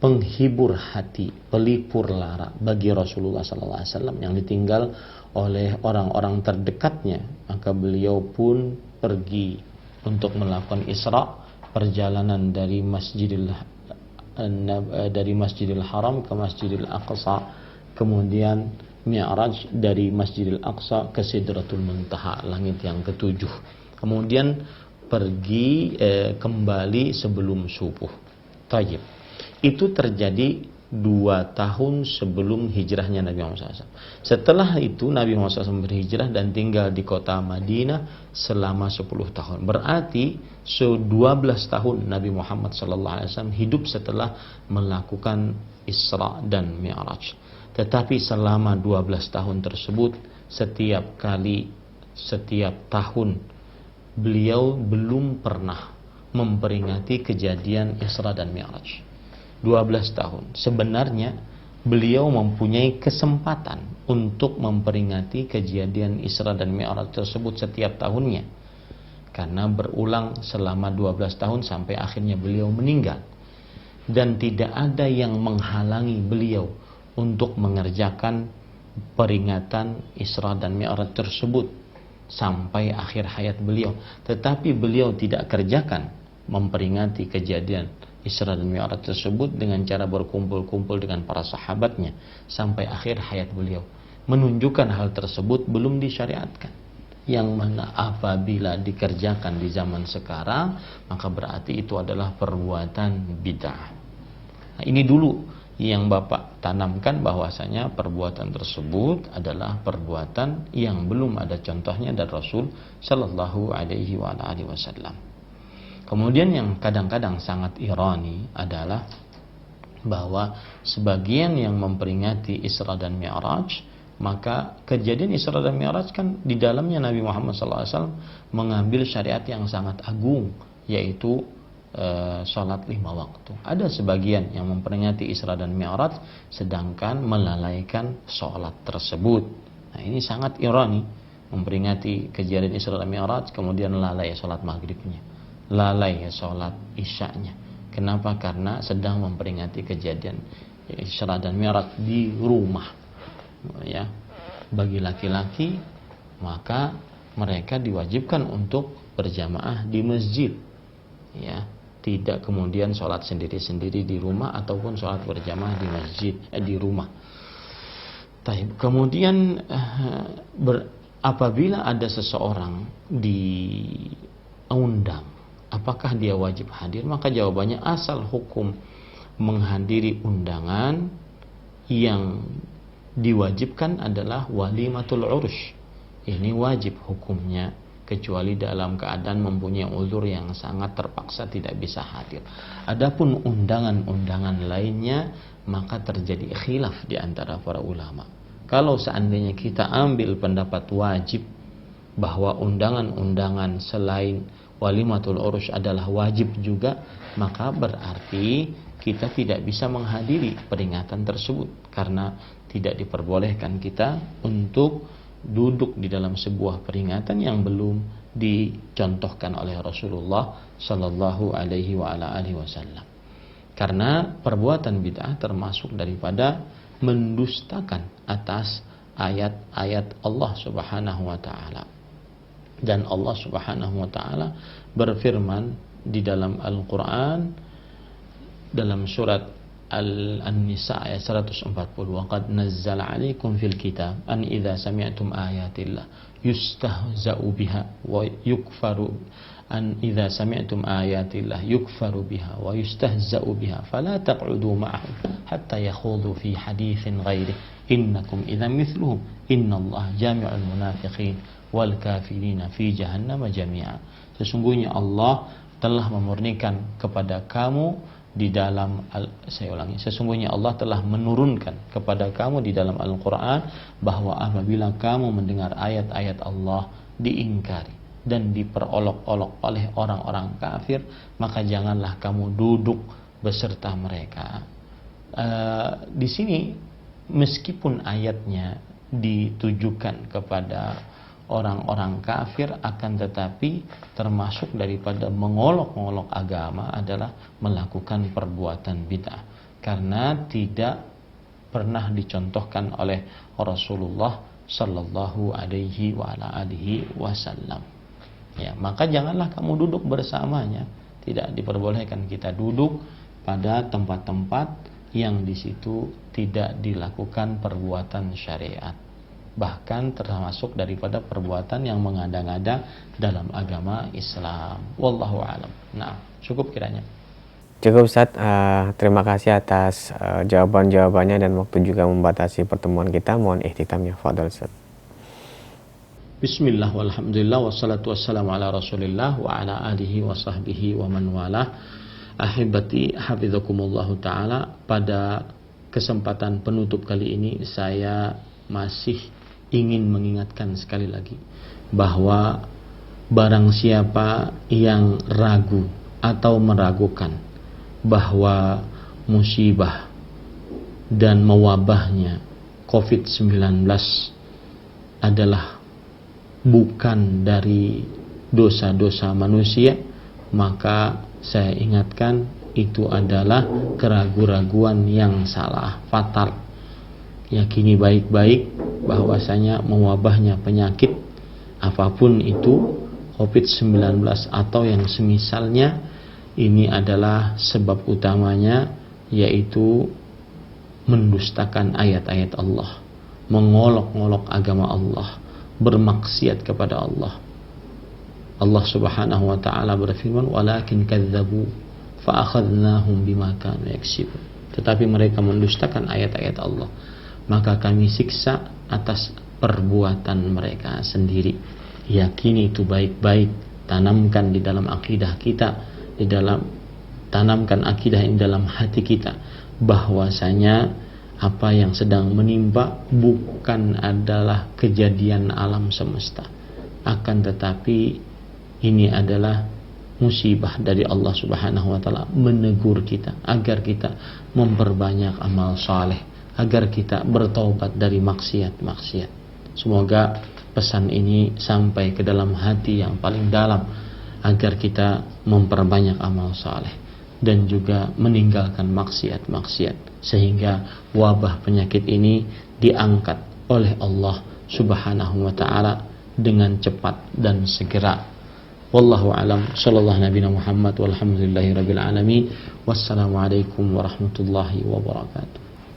penghibur hati, pelipur lara bagi Rasulullah sallallahu alaihi wasallam yang ditinggal oleh orang-orang terdekatnya. Maka beliau pun pergi untuk melakukan Isra, perjalanan dari Masjidil Haram ke Masjidil Aqsa, kemudian Mi'raj dari Masjidil Aqsa ke Sidratul Muntaha, langit yang ketujuh. Kemudian pergi kembali sebelum subuh. Tayyib. Itu terjadi 2 tahun sebelum hijrahnya Nabi Muhammad SAW. Setelah itu Nabi Muhammad SAW berhijrah dan tinggal di kota Madinah selama 10 tahun. Berarti 12 tahun Nabi Muhammad SAW hidup setelah melakukan Isra dan Mi'raj. Tetapi selama 12 tahun tersebut, setiap tahun beliau belum pernah memperingati kejadian Isra dan Mi'raj. 12 tahun. Sebenarnya beliau mempunyai kesempatan untuk memperingati kejadian Isra dan Mi'raj tersebut setiap tahunnya, karena berulang selama 12 tahun sampai akhirnya beliau meninggal, dan tidak ada yang menghalangi beliau untuk mengerjakan peringatan Isra dan Mi'raj tersebut sampai akhir hayat beliau. Tetapi beliau tidak kerjakan memperingati kejadian Isra dan Mi'raj tersebut dengan cara berkumpul-kumpul dengan para sahabatnya sampai akhir hayat beliau, menunjukkan hal tersebut belum disyariatkan. Yang mana apabila dikerjakan di zaman sekarang, maka berarti itu adalah perbuatan bid'ah. Nah, ini dulu yang Bapak tanamkan, bahwasanya perbuatan tersebut adalah perbuatan yang belum ada contohnya dari Rasul Shallallahu Alaihi Wasallam. Kemudian yang kadang-kadang sangat ironi adalah bahwa sebagian yang memperingati Isra dan Mi'raj, maka kejadian Isra dan Mi'raj kan di dalamnya Nabi Muhammad SAW mengambil syariat yang sangat agung, yaitu sholat 5 waktu. Ada sebagian yang memperingati Isra dan Mi'raj sedangkan melalaikan sholat tersebut. Nah, ini sangat ironi, memperingati kejadian Isra dan Mi'raj kemudian lalai sholat maghribnya, lalai sholat isya'nya. Kenapa? Karena sedang memperingati kejadian Isra dan Mi'raj di rumah. Ya, bagi laki-laki maka mereka diwajibkan untuk berjamaah di masjid. Ya, tidak kemudian sholat sendiri-sendiri di rumah ataupun sholat berjamaah di masjid di rumah. Kemudian apabila ada seseorang diundang, apakah dia wajib hadir? Maka jawabannya, asal hukum menghadiri undangan, yang diwajibkan adalah walimatul urus. Ini wajib hukumnya, kecuali dalam keadaan mempunyai uzur yang sangat terpaksa tidak bisa hadir. Adapun undangan-undangan lainnya, maka terjadi khilaf di antara para ulama. Kalau seandainya kita ambil pendapat wajib, bahwa undangan-undangan selain walimatul urus adalah wajib juga, maka berarti kita tidak bisa menghadiri peringatan tersebut, karena tidak diperbolehkan kita untuk duduk di dalam sebuah peringatan yang belum dicontohkan oleh Rasulullah Sallallahu Alaihi Wasallam. Karena perbuatan bid'ah termasuk daripada mendustakan atas ayat-ayat Allah Subhanahu Wa Taala. Dan Allah Subhanahu Wa Taala berfirman di dalam Al-Quran dalam surat An-Nisa ayat 140, wa qad nazzala 'alaikum fil kitab an idza sami'tum ayatillah yustahza'u biha wa yukfaru an idza sami'tum ayatillah yukfaru biha wa yustahza'u biha fala taq'udu ma'ahum hatta yakhudhu fi haditsin ghairihi innakum idzan mithluhum innallaha jami'ul munafiqin wal kafirina fi jahannam jami'a. Sesungguhnya Allah telah memurnikan kepada kamu di dalam sesungguhnya Allah telah menurunkan kepada kamu di dalam Al-Quran bahwa apabila kamu mendengar ayat-ayat Allah diingkari dan diperolok-olok oleh orang-orang kafir, maka janganlah kamu duduk beserta mereka. Di sini meskipun ayatnya ditujukan kepada orang-orang kafir, akan tetapi termasuk daripada mengolok-olok agama adalah melakukan perbuatan bid'ah, karena tidak pernah dicontohkan oleh Rasulullah Sallallahu Alaihi Wasallam. Ya, maka janganlah kamu duduk bersamanya. Tidak diperbolehkan kita duduk pada tempat-tempat yang di situ tidak dilakukan perbuatan syariat. bahkan termasuk daripada perbuatan yang mengada-ngada dalam agama Islam. Wallahu a'lam. Nah, cukup kiranya. Cukup Ustaz, terima kasih atas jawaban-jawabannya dan waktu juga membatasi pertemuan kita. Mohon ikhtitamnya, fadhal Ustaz. Bismillah walhamdulillah wassalatu wassalamu ala rasulillah wa ala alihi wa sahbihi wa man walah. Ahibati hafizakumullahu ta'ala, pada kesempatan penutup kali ini saya masih ingin mengingatkan sekali lagi bahwa barang siapa yang ragu atau meragukan bahwa musibah dan mewabahnya COVID-19 adalah bukan dari dosa-dosa manusia, maka saya ingatkan itu adalah keraguan-raguan yang salah, fatal. Yakini baik-baik bahwasanya mewabahnya penyakit apapun itu, COVID-19 atau yang semisalnya, ini adalah sebab utamanya yaitu mendustakan ayat-ayat Allah, mengolok-olok agama Allah, bermaksiat kepada Allah. Allah Subhanahu wa taala berfirman, "Walakin kadzdzabu fa akhadnahum bima kanu yaksibun." Tetapi mereka mendustakan ayat-ayat Allah, maka kami siksa atas perbuatan mereka sendiri. Yakini itu baik-baik, tanamkan di dalam akidah kita, tanamkan akidah di dalam hati kita bahwasanya apa yang sedang menimpa bukan adalah kejadian alam semesta, akan tetapi ini adalah musibah dari Allah Subhanahu wa taala, menegur kita agar kita memperbanyak amal saleh, agar kita bertaubat dari maksiat-maksiat. Semoga pesan ini sampai ke dalam hati yang paling dalam, agar kita memperbanyak amal saleh dan juga meninggalkan maksiat-maksiat, sehingga wabah penyakit ini diangkat oleh Allah Subhanahu wa taala dengan cepat dan segera. Wallahu a'lam. Sallallahu nabiyana Muhammad walhamdulillahi rabbil alamin. Wassalamualaikum warahmatullahi wabarakatuh.